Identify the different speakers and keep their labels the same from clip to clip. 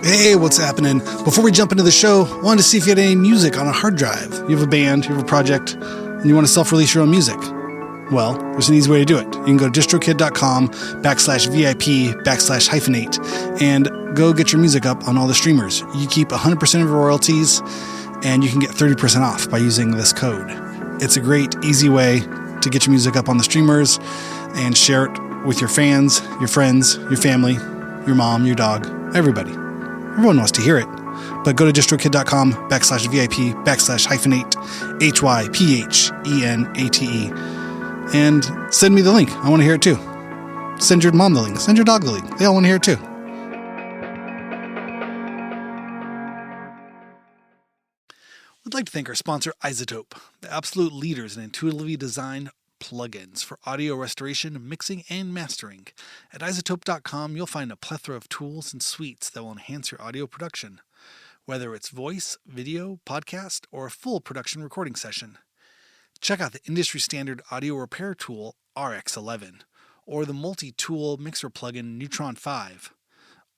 Speaker 1: Hey, what's happening? Before we jump into the show, I wanted to see if you had any music on a hard drive. You have a band, you have a project, and you want to self-release your own music. Well, there's an easy way to do it. You can go to distrokid.com/VIP/hyphenate and go get your music up on all the streamers. You keep 100% of your royalties, and you can get 30% off by using this code. It's a great, easy way to get your music up on the streamers and share it with your fans, your friends, your family, your mom, your dog, everybody. Everyone wants to hear it. But go to distrokid.com/VIP/hyphenate, HYPHENATE, and send me the link. I want to hear it too. Send your mom the link. Send your dog the link. They all want to hear it too. We'd like to thank our sponsor, iZotope, the absolute leaders in intuitively designed plugins for audio restoration, mixing, and mastering. At iZotope.com, you'll find a plethora of tools and suites that will enhance your audio production, whether it's voice, video, podcast, or a full production recording session. Check out the industry-standard audio repair tool, RX11, or the multi-tool mixer plugin, Neutron 5,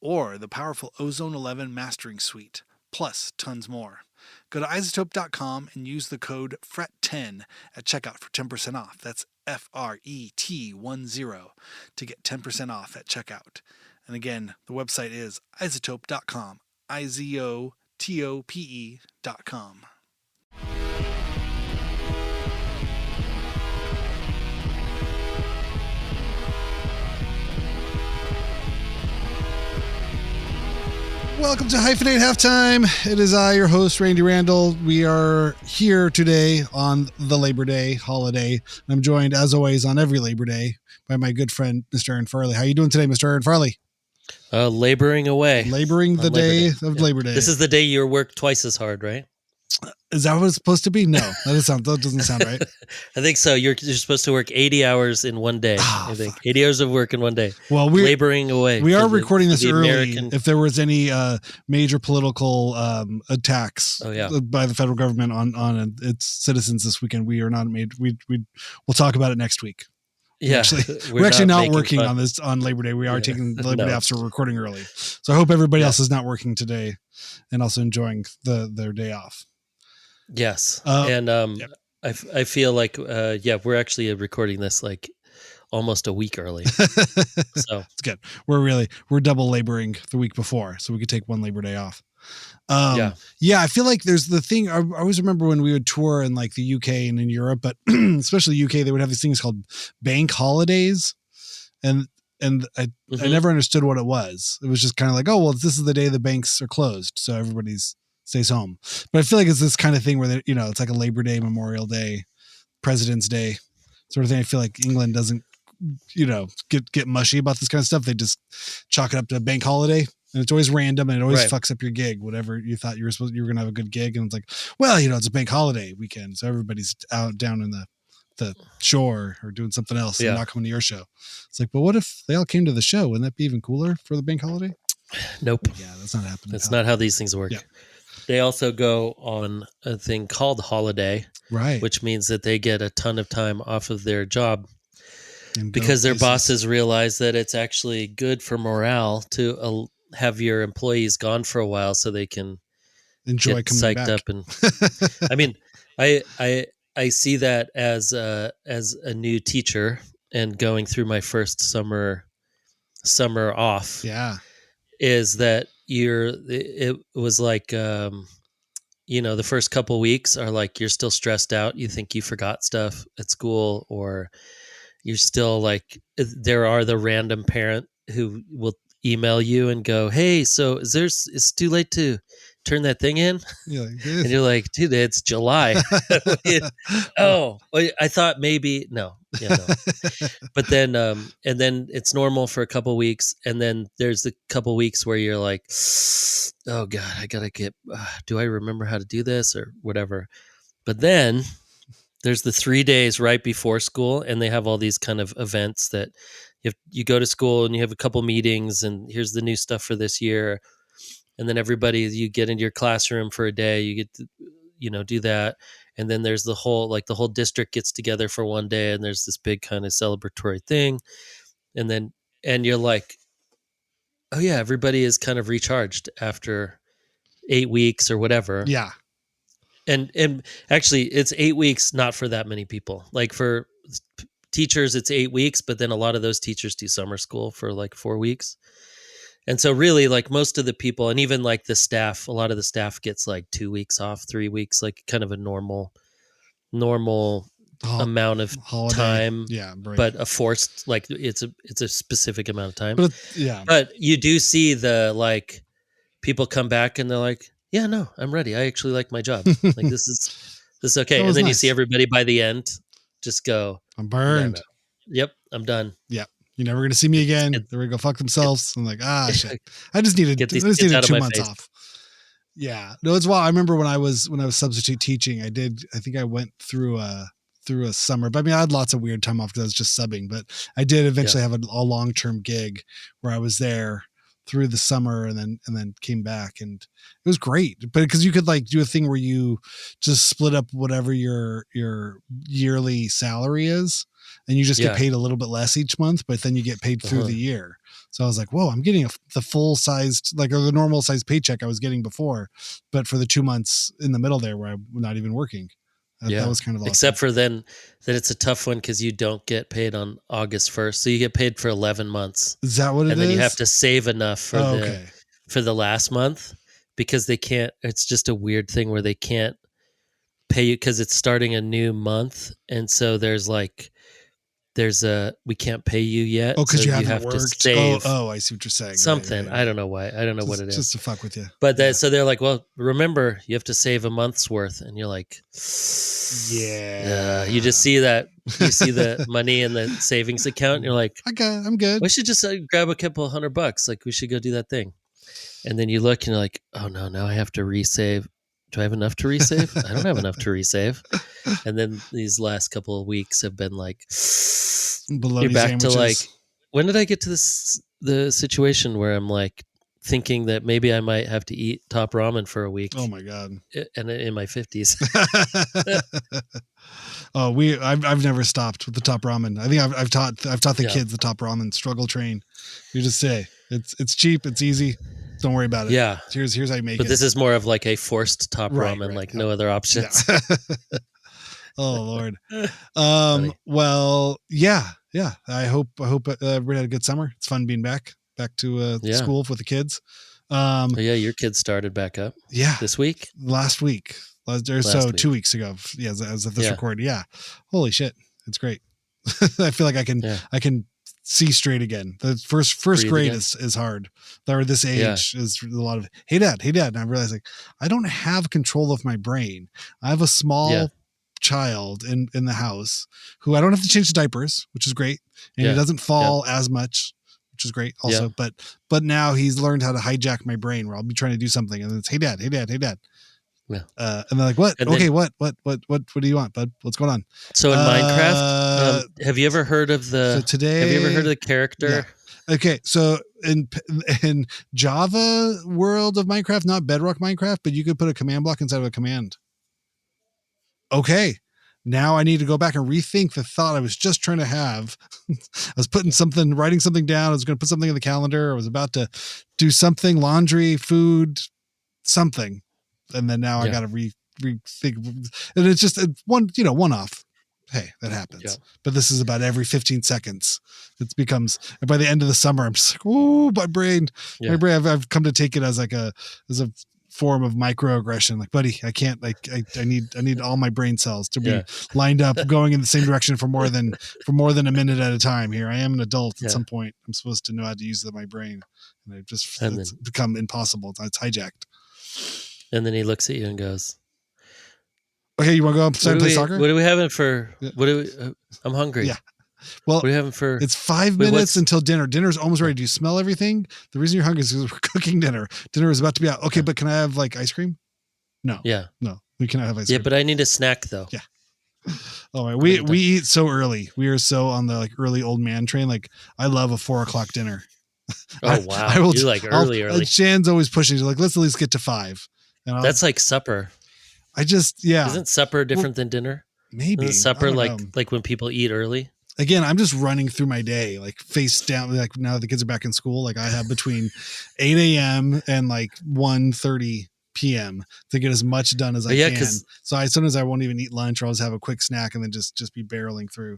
Speaker 1: or the powerful Ozone 11 mastering suite, plus tons more. Go to iZotope.com and use the code FRET10 at checkout for 10% off. That's FRET10 to get 10% off at checkout. And again, the website is iZotope.com, IZOTOPE.com. Welcome to Hyphenate Halftime. It is I, your host, Randy Randall. We are here today on the Labor Day holiday. I'm joined, as always, on every Labor Day by my good friend, Mr. Aaron Farley. How are you doing today, Mr. Aaron Farley?
Speaker 2: Laboring away.
Speaker 1: Laboring the day of Labor Day.
Speaker 2: This is the day you work twice as hard, right?
Speaker 1: Is that what it's supposed to be? No, that doesn't sound right.
Speaker 2: I think so. You're supposed to work 80 hours in one day. I think 80 hours of work in one day.
Speaker 1: Well, we're
Speaker 2: laboring away.
Speaker 1: We are recording this early. If there was any major political attacks by the federal government on its citizens this weekend, we are not made. We'll talk about it next week.
Speaker 2: Yeah,
Speaker 1: we're actually not working on Labor Day. We are taking the Labor Day off, so we're recording early. So I hope everybody else is not working today and also enjoying their day off.
Speaker 2: Yes. I feel like, we're actually recording this like almost a week early. So
Speaker 1: it's good. We're double laboring the week before, so we could take one Labor Day off. I feel like there's the thing. I always remember when we would tour in like the UK and in Europe, but especially UK, they would have these things called bank holidays. And I never understood what it was. It was just kind of like, oh, well, this is the day the banks are closed, so everybody's stays home. But I feel like it's this kind of thing where it's like a Labor Day, Memorial Day, President's Day sort of thing. I feel like England doesn't, get mushy about this kind of stuff. They just chalk it up to a bank holiday, and it's always random, and it always fucks up your gig. Whatever you thought you were going to have a good gig, and it's like, well, it's a bank holiday weekend, so everybody's out down in the shore or doing something else and not coming to your show. It's like, but what if they all came to the show? Wouldn't that be even cooler for the bank holiday?
Speaker 2: Nope.
Speaker 1: Yeah, that's not happening.
Speaker 2: That's not how these things work. Yeah. They also go on a thing called holiday,
Speaker 1: right?
Speaker 2: Which means that they get a ton of time off of their job because their bosses realize that it's actually good for morale to have your employees gone for a while so they can
Speaker 1: enjoy
Speaker 2: get
Speaker 1: coming
Speaker 2: psyched
Speaker 1: back.
Speaker 2: Up. And I mean, I see that as a new teacher and going through my first summer off.
Speaker 1: Yeah,
Speaker 2: is that it was like, the first couple weeks are like, you're still stressed out. You think you forgot stuff at school, or you're still like, there are the random parent who will email you and go, hey, so it's too late to turn that thing in. And you're like, dude, it's July. Oh, I thought maybe no. Yeah, no. But then, and then it's normal for a couple weeks, and then there's the couple weeks where you're like, oh God, I gotta get. Do I remember how to do this or whatever? But then there's the 3 days right before school, and they have all these kind of events that you go to school and you have a couple meetings, and here's the new stuff for this year, and then you get into your classroom for a day, you get to, do that. And then there's the whole district gets together for one day, and there's this big kind of celebratory thing. And you're like, oh yeah, everybody is kind of recharged after 8 weeks or whatever.
Speaker 1: Yeah.
Speaker 2: And actually it's 8 weeks not for that many people. Like for teachers it's 8 weeks, but then a lot of those teachers do summer school for like 4 weeks. And so really like most of the people, and even like the staff, a lot of the staff gets like 2 weeks off, 3 weeks, like kind of a normal amount of
Speaker 1: holiday,
Speaker 2: time.
Speaker 1: break.
Speaker 2: But a forced, like it's a specific amount of time.
Speaker 1: But
Speaker 2: But you do see the like people come back and they're like, yeah, no, I'm ready. I actually like my job. Like this is okay. And then you see everybody by the end just go,
Speaker 1: I'm burned.
Speaker 2: No. Yep, I'm done.
Speaker 1: Yep. You're never going to see me again. They're going to go fuck themselves. I'm like, shit. I just needed 2 months off. Yeah. No, it's wild. I remember when I was substitute teaching, I think I went through a summer, but I mean, I had lots of weird time off because I was just subbing, but I did eventually have a long-term gig where I was there through the summer and then came back, and it was great. But because you could like do a thing where you just split up whatever your yearly salary is, and you just get paid a little bit less each month, but then you get paid through the year. So I was like, whoa, I'm getting the full sized, like, or the normal sized paycheck I was getting before, but for the 2 months in the middle there where I'm not even working. That was kind of awesome.
Speaker 2: Except for then that it's a tough one because you don't get paid on August 1st. So you get paid for 11 months.
Speaker 1: Is that what it is?
Speaker 2: And then you have to save enough for the last month because they can't, it's just a weird thing where they can't pay you because it's starting a new month. And so we can't pay you yet.
Speaker 1: Oh, because
Speaker 2: so
Speaker 1: you haven't worked.
Speaker 2: To save
Speaker 1: I see what you're saying.
Speaker 2: Something.
Speaker 1: Right.
Speaker 2: I don't know why. I don't know what it is.
Speaker 1: Just to fuck with you.
Speaker 2: But so they're like, well, remember, you have to save a month's worth. And you're like,
Speaker 1: yeah.
Speaker 2: You just see that. You see the money in the savings account. And you're like,
Speaker 1: okay, I'm good.
Speaker 2: We should just grab a couple $100. Like, we should go do that thing. And then you look and you're like, oh, no, now I have to resave. Do I have enough to resave? I don't have enough to resave. And then these last couple of weeks have been like,
Speaker 1: bologna
Speaker 2: you're back
Speaker 1: sandwiches.
Speaker 2: to like, when did I get to the situation where I'm like thinking that maybe I might have to eat Top Ramen for a week?
Speaker 1: Oh my God.
Speaker 2: And in my 50s.
Speaker 1: I've never stopped with the Top Ramen. I think I've taught the kids the Top Ramen struggle train. You just say it's cheap, it's easy. Don't worry about it.
Speaker 2: Yeah.
Speaker 1: Here's how you make it.
Speaker 2: But this is more of like a forced Top Ramen, no other options.
Speaker 1: Yeah. Oh Lord. Well, yeah. I hope everybody had a good summer. It's fun being back to school with the kids.
Speaker 2: Your kids started back up.
Speaker 1: Yeah.
Speaker 2: This week?
Speaker 1: Last week. 2 weeks ago. Yeah, as of this recording. Yeah. Holy shit. It's great. I feel like I can see straight again. The first grade is hard. Or this age is a lot of hey dad. And I realized like I don't have control of my brain. I have a small child in the house who I don't have to change the diapers, which is great. And he doesn't fall as much, which is great also. But now he's learned how to hijack my brain where I'll be trying to do something and it's hey dad. Yeah. And they're like, what? And okay, what do you want, bud? What's going on?
Speaker 2: So in Minecraft, have you ever heard of have you ever heard of the character?
Speaker 1: Yeah. Okay. So in Java world of Minecraft, not Bedrock Minecraft, but you could put a command block inside of a command. Okay. Now I need to go back and rethink the thought I was just trying to have. I was writing something down. I was going to put something in the calendar. I was about to do something, laundry, food, something. And then now I got to rethink. And it's just one off. Hey, that happens. Yeah. But this is about every 15 seconds. It becomes, and by the end of the summer, I'm just like, oh, my brain. I've come to take it as a form of microaggression. Like, buddy, I can't, like, I need all my brain cells to be lined up, going in the same direction for more than a minute at a time here. I am an adult at some point. I'm supposed to know how to use my brain. And it's become impossible. It's hijacked.
Speaker 2: And then he looks at you and goes,
Speaker 1: okay, you want to go outside and play soccer?
Speaker 2: What are we having for, I'm hungry.
Speaker 1: Yeah. Well,
Speaker 2: what are we having for?
Speaker 1: It's 5 minutes until dinner. Dinner's almost ready. Do you smell everything? The reason you're hungry is because we're cooking dinner. Dinner is about to be out. Okay, but can I have like ice cream? No. Yeah. No, we cannot have ice cream.
Speaker 2: Yeah, but I need a snack though.
Speaker 1: Yeah. Oh, right. We eat so early. We are so on the like early old man train. Like I love a 4:00 dinner.
Speaker 2: Oh wow. You like early.
Speaker 1: Shan's always pushing. She's like, let's at least get to 5. And
Speaker 2: that's like supper.
Speaker 1: Isn't
Speaker 2: supper different than dinner?
Speaker 1: Maybe.
Speaker 2: Isn't supper like when people eat early?
Speaker 1: again, I'm just running through my day, like face down. Like now the kids are back in school. Like I have between 8 a.m. and like 1:30 p.m. to get as much done as I can. So sometimes I won't even eat lunch, or I'll just have a quick snack and then just be barreling through,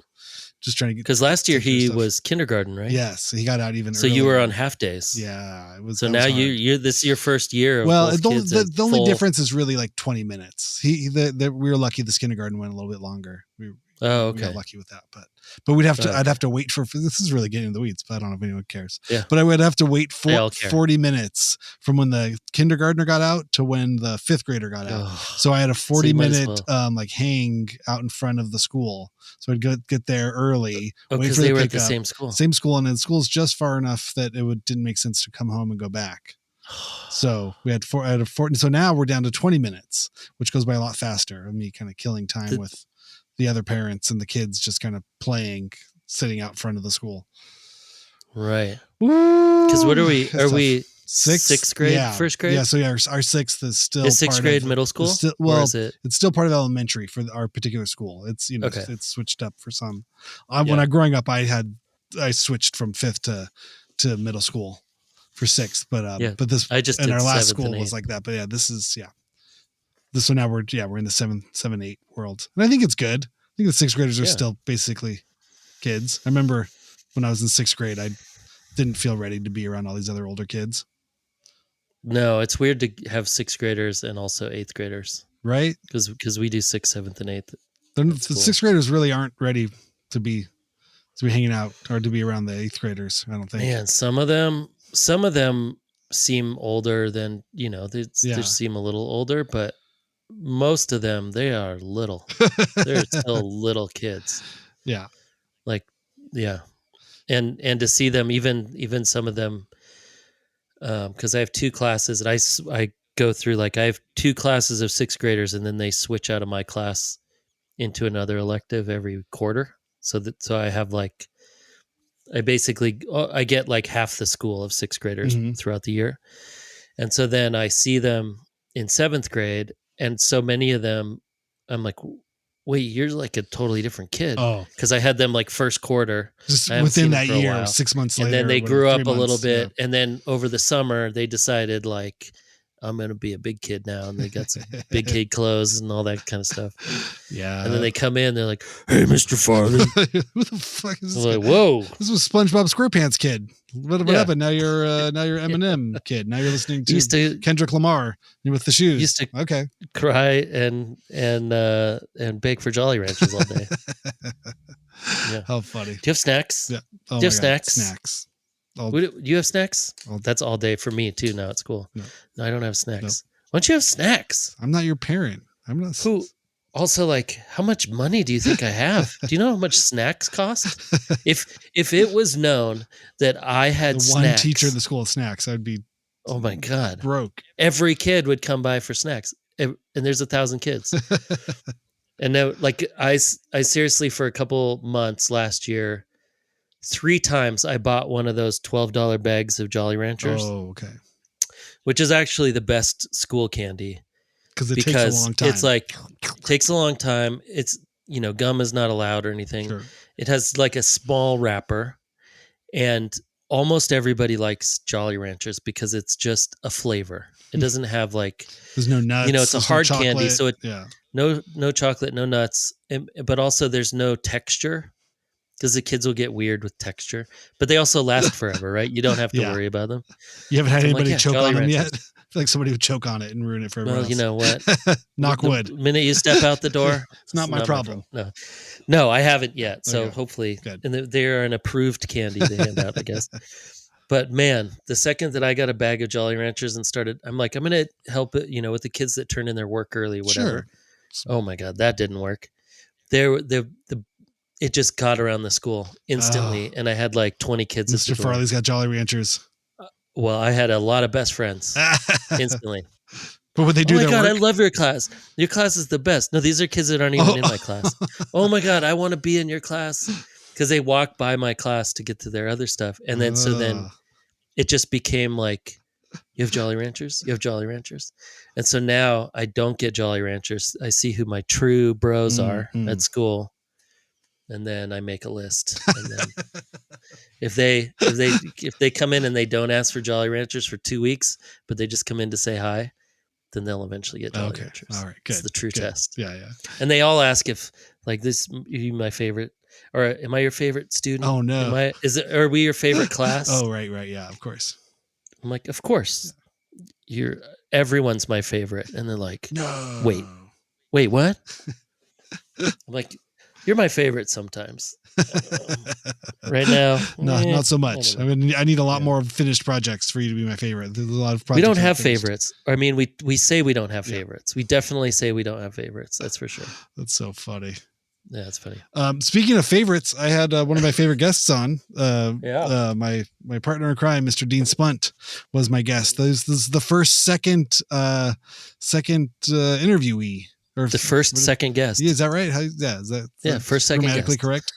Speaker 1: just trying to get.
Speaker 2: Because last year he was kindergarten, right?
Speaker 1: Yes, he got out even.
Speaker 2: So
Speaker 1: earlier.
Speaker 2: You were on half days.
Speaker 1: Yeah, it was.
Speaker 2: So now you this is your first year. Of
Speaker 1: well, the only difference is really like 20 minutes. We were lucky this kindergarten went a little bit longer. We got lucky with that, but we'd have to. I'd have to wait for. This is really getting in the weeds, but I don't know if anyone cares.
Speaker 2: Yeah.
Speaker 1: But I would have to wait 40 minutes from when the kindergartner got out to when the fifth grader got out. So I had a 40-minute like hang out in front of the school. So I'd get there early.
Speaker 2: Wait for they were at the same
Speaker 1: school, and then school's just far enough that didn't make sense to come home and go back. So we had 4. So now we're down to 20 minutes, which goes by a lot faster. Of me kind of killing time with the other parents and the kids just kind of playing, sitting out front of the school.
Speaker 2: Right. Because what are we? Are we
Speaker 1: sixth
Speaker 2: grade,
Speaker 1: yeah.
Speaker 2: first grade?
Speaker 1: Yeah. So our sixth is still
Speaker 2: sixth grade middle school.
Speaker 1: Or is it? It's still part of elementary for our particular school. It's it's switched up for some. When I growing up, I switched from fifth to middle school for sixth, but this
Speaker 2: I just
Speaker 1: in our last school was like that. But yeah, this is This one now we're in the 7, 8 world, and I think it's good. I think the sixth graders are still basically kids. I remember when I was in sixth grade, I didn't feel ready to be around all these other older kids.
Speaker 2: No, it's weird to have sixth graders and also eighth graders,
Speaker 1: right?
Speaker 2: Because we do sixth, seventh, and eighth.
Speaker 1: The sixth graders really aren't ready to be hanging out or to be around the eighth graders. I don't think.
Speaker 2: Man, some of them seem older than they seem a little older, but most of them, they are little. They're still little kids.
Speaker 1: Yeah.
Speaker 2: And to see them, even some of them, because I have 2 classes and I go through, like, I have 2 classes of sixth graders, and then they switch out of my class into another elective every quarter. So I have like, I get like half the school of sixth graders throughout the year. And so then I see them in 7th grade, and so many of them, I'm like, wait, you're like a totally different kid. Oh, because I had them like first quarter,
Speaker 1: just within that year, 6 months later,
Speaker 2: and then they grew up a little bit, and then over the summer they decided, like, I'm gonna be a big kid now, and they got some big kid clothes and all that kind of stuff.
Speaker 1: Yeah,
Speaker 2: and then they come in, they're like, "Hey, Mr. Farley,
Speaker 1: who the fuck is this?"
Speaker 2: Like, whoa,
Speaker 1: this was SpongeBob SquarePants kid. What happened? Now you're Eminem kid. Now you're listening to Kendrick Lamar with the shoes.
Speaker 2: Used to cry and beg for Jolly Ranchers all day.
Speaker 1: Yeah, how funny.
Speaker 2: Do you have snacks?
Speaker 1: Yeah,
Speaker 2: do you have snacks?
Speaker 1: Snacks.
Speaker 2: Do you have snacks? That's all day for me too. Now at school. No, I don't have snacks. Why don't you have snacks?
Speaker 1: I'm not your parent. I'm not.
Speaker 2: Who? Also, like, how much money do you think I have? Do you know how much snacks cost? If it was known that I had
Speaker 1: the one teacher in the school of snacks, I'd be,
Speaker 2: oh my God,
Speaker 1: broke.
Speaker 2: Every kid would come by for snacks, and there's 1,000 kids. And now, like, I seriously, for a couple months last year, 3 times I bought one of those $12 bags of Jolly Ranchers.
Speaker 1: Oh, okay.
Speaker 2: Which is actually the best school candy.
Speaker 1: Because it takes a long time.
Speaker 2: It's like, takes a long time. It's, gum is not allowed or anything. Sure. It has like a small wrapper, and almost everybody likes Jolly Ranchers because it's just a flavor. It doesn't have like,
Speaker 1: there's no nuts.
Speaker 2: It's a hard candy. So no chocolate, no nuts, but also there's no texture, because the kids will get weird with texture, but they also last forever, right? You don't have to worry about them.
Speaker 1: You haven't had anybody choke on them yet? I feel like somebody would choke on it and ruin it for everyone else.
Speaker 2: You know what?
Speaker 1: Knock wood.
Speaker 2: The minute you step out the door,
Speaker 1: it's not my problem.
Speaker 2: No, I haven't yet. So hopefully,
Speaker 1: good.
Speaker 2: And they're an approved candy to hand out, I guess. But man, the second that I got a bag of Jolly Ranchers and started, I'm like, I'm going to help it, with the kids that turn in their work early, whatever. Sure. Oh my God, that didn't work. It just got around the school instantly, and I had like 20 kids.
Speaker 1: Mr. Farley's got Jolly Ranchers.
Speaker 2: Well, I had a lot of best friends instantly.
Speaker 1: But would they do?
Speaker 2: Oh my God,
Speaker 1: work?
Speaker 2: I love your class. Your class is the best. No, these are kids that aren't even in my class. Oh my God, I want to be in your class, because they walk by my class to get to their other stuff, and then so then it just became like, you have Jolly Ranchers? You have Jolly Ranchers? And so now I don't get Jolly Ranchers. I see who my true bros are at school. and then I make a list. And then if they come in and they don't ask for Jolly Ranchers for 2 weeks, but they just come in to say hi, then they'll eventually get Jolly Ranchers.
Speaker 1: All right. Good.
Speaker 2: It's the true test.
Speaker 1: Yeah. Yeah.
Speaker 2: And they all ask if like this, you my favorite, or am I your favorite student?
Speaker 1: Oh no.
Speaker 2: Are we your favorite class?
Speaker 1: Oh, right. Yeah, of course.
Speaker 2: I'm like, of course. Everyone's my favorite. And they're like,
Speaker 1: no.
Speaker 2: Wait, what? I'm like, you're my favorite sometimes. Right now,
Speaker 1: not so much. I mean, I need a lot more finished projects for you to be my favorite. There's a lot of projects.
Speaker 2: We don't have favorites. I mean, we say we don't have favorites. We definitely say we don't have favorites. That's for sure.
Speaker 1: That's so funny.
Speaker 2: Yeah, that's funny.
Speaker 1: Speaking of favorites, I had one of my favorite guests on. My partner in crime, Mr. Dean Spunt, was my guest. This is the second interviewee. Or
Speaker 2: the second guest.
Speaker 1: Yeah, is that right? Is that
Speaker 2: first, second
Speaker 1: grammatically
Speaker 2: guest.
Speaker 1: Correct?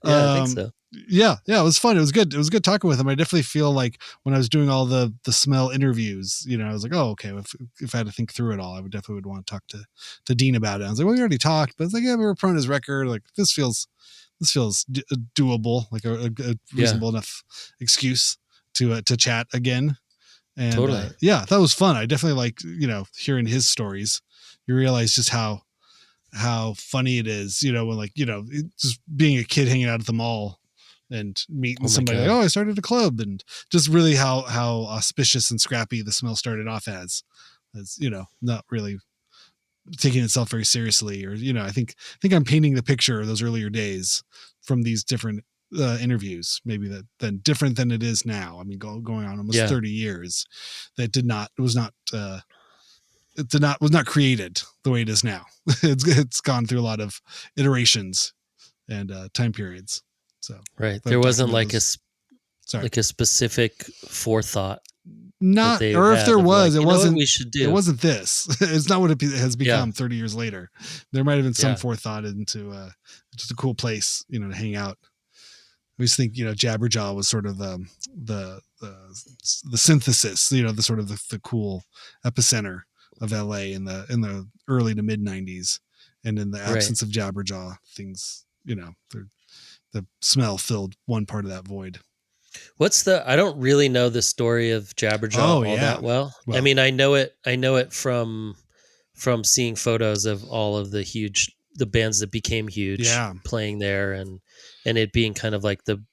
Speaker 2: Yeah, I think so.
Speaker 1: Yeah, it was fun. It was good. It was good talking with him. I definitely feel like when I was doing all the smell interviews, I was like, oh, okay. If I had to think through it all, I would definitely want to talk to Dean about it. I was like, well, we already talked, but it's like, yeah, we were promoting his record. Like this feels doable, like a reasonable enough excuse to chat again. And
Speaker 2: totally.
Speaker 1: That was fun. I definitely like, hearing his stories. You realize just how funny it is, when just being a kid hanging out at the mall and meeting somebody like, oh, I started a club, and just really how auspicious and scrappy the smell started off as not really taking itself very seriously, or, I think I'm painting the picture of those earlier days from these different interviews, maybe then different than it is now. I mean, going on almost 30 years, that was not created the way it is now. It's gone through a lot of iterations and time periods. So
Speaker 2: right, there wasn't like a specific forethought.
Speaker 1: Not, or if there was, it wasn't.
Speaker 2: We should do.
Speaker 1: It wasn't this. It's not what it has become 30 years later. There might have been some forethought into just a cool place, to hang out. I always think, Jabberjaw was sort of the synthesis, the sort of the cool epicenter of LA in the early to mid 90s, and in the absence of Jabberjaw, things, the smell filled one part of that void.
Speaker 2: I don't really know the story of Jabberjaw that well. I mean, I know it from seeing photos of all of the bands that became huge playing there, and it being kind of like the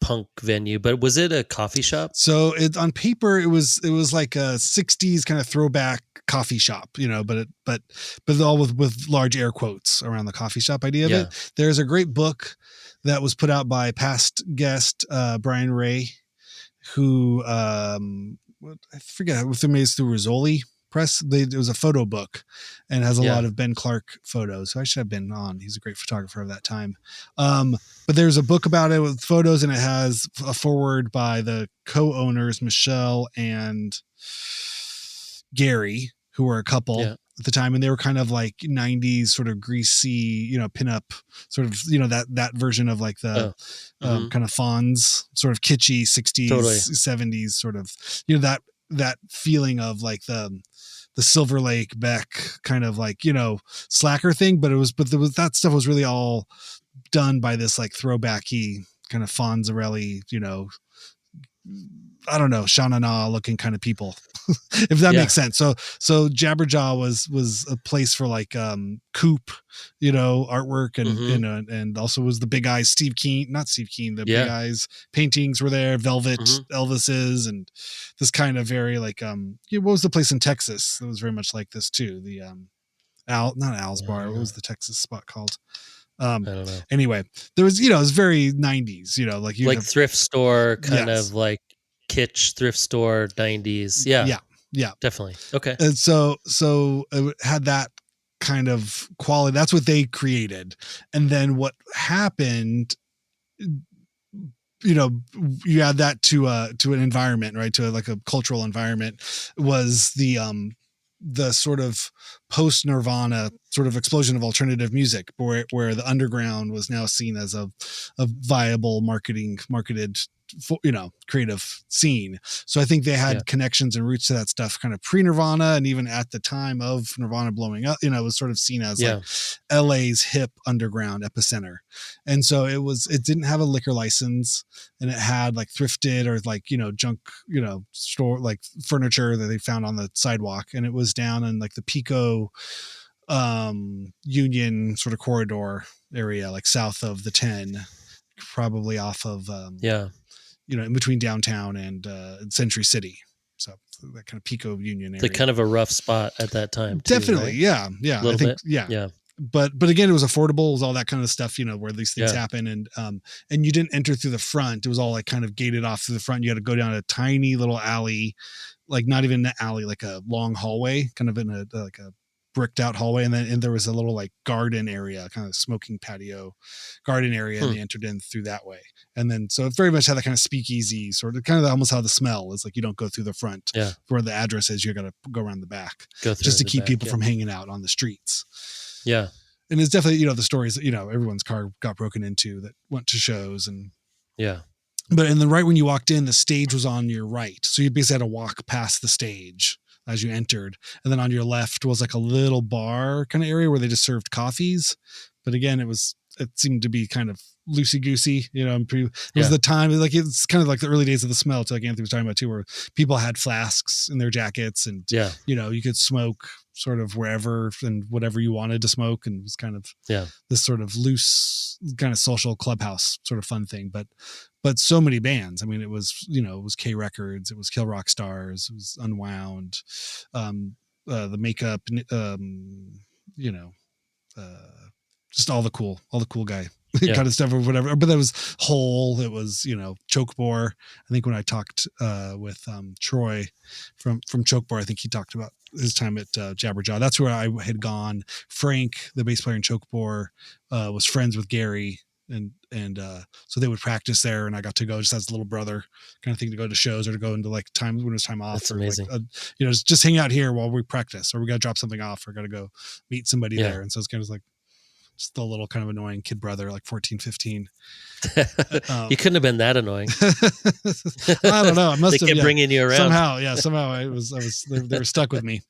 Speaker 2: punk venue. But was it a coffee shop?
Speaker 1: So on paper it was like a 60s kind of throwback coffee shop, but all with large air quotes around the coffee shop idea of it. There's a great book that was put out by past guest Brian Ray, who I forget if it made through Rizzoli Press. It was a photo book and has a lot of Ben Clark photos. So I should have been on. He's a great photographer of that time. But there's a book about it with photos, and it has a foreword by the co-owners, Michelle and Gary, who were a couple at the time, and they were kind of like 90s sort of greasy, pinup sort of, that version of like the kind of Fonz, sort of kitschy 60s, 70s sort of, that feeling of like the Silver Lake Beck kind of like, slacker thing, but that stuff was really all done by this like throwbacky kind of Fonzarelli, I don't know, Sha-na-na looking kind of people, if that makes sense. So Jabberjaw was a place for like Coop, artwork, and also was the Big Eyes the Big Eyes paintings were there, Velvet Elvises, and this kind of very like what was the place in Texas? It was very much like this too. The not Al's Bar. What was the Texas spot called? I don't know. Anyway, there was, it was very 90s, like
Speaker 2: thrift store kind of like kitsch thrift store 90s. Yeah, definitely. Okay.
Speaker 1: And so it had that kind of quality. That's what they created. And then what happened, you add that to an environment, right? To like a cultural environment, was the sort of post Nirvana sort of explosion of alternative music, where the underground was now seen as a viable marketed creative scene. So I think they had connections and roots to that stuff kind of pre-Nirvana, and even at the time of Nirvana blowing up, it was sort of seen as like LA's hip underground epicenter. And so it didn't have a liquor license, and it had like thrifted or like, junk, store, like furniture that they found on the sidewalk. And it was down in like the Pico Union sort of corridor area, like south of the 10, probably off of in between downtown and Century City. So that kind of Pico Union area.
Speaker 2: The kind of a rough spot at that time too,
Speaker 1: definitely, right? Yeah,
Speaker 2: a little bit.
Speaker 1: Yeah. But again, it was affordable. It was all that kind of stuff, where these things happen. And you didn't enter through the front. It was all like kind of gated off through the front. You had to go down a tiny little alley, like not even an alley, like a long hallway, kind of in a bricked out hallway. And there was a little like garden area, kind of smoking patio garden area. And they entered in through that way. And then, so it very much had that kind of speakeasy sort of, kind of almost how the smell is like, you don't go through the front where the address is. You got to go around the back just to keep people from hanging out on the streets.
Speaker 2: Yeah.
Speaker 1: And it's definitely, the stories, everyone's car got broken into that went to shows. And but and then right when you walked in, the stage was on your right. So you basically had to walk past the stage as you entered. And then on your left was like a little bar kind of area where they just served coffees. But again, it seemed to be kind of loosey goosey, it was the time, like, it's kind of like the early days of the smell, like Anthony was talking about too, where people had flasks in their jackets and, you could smoke sort of wherever and whatever you wanted to smoke. And it was kind of this sort of loose kind of social clubhouse sort of fun thing. But so many bands. I mean, it was K Records, it was Kill Rock Stars, it was Unwound, the Makeup, just all the cool guy kind of stuff or whatever. But that was Hole. It was, Chokebore. I think when I talked with Troy from Chokebore, I think he talked about his time at Jabberjaw. That's where I had gone. Frank, the bass player in Chokebore, was friends with Gary. And so they would practice there, and I got to go just as a little brother kind of thing, to go to shows or to go into like time when it was time off.
Speaker 2: That's
Speaker 1: or
Speaker 2: amazing.
Speaker 1: Like, just hang out here while we practice, or we got to drop something off, or got to go meet somebody there. And so it's kind of like just a little kind of annoying kid brother, like 14, 15.
Speaker 2: You couldn't have been that annoying.
Speaker 1: I don't know. I must
Speaker 2: they
Speaker 1: have
Speaker 2: kept bringing you around
Speaker 1: somehow. I was they were stuck with me.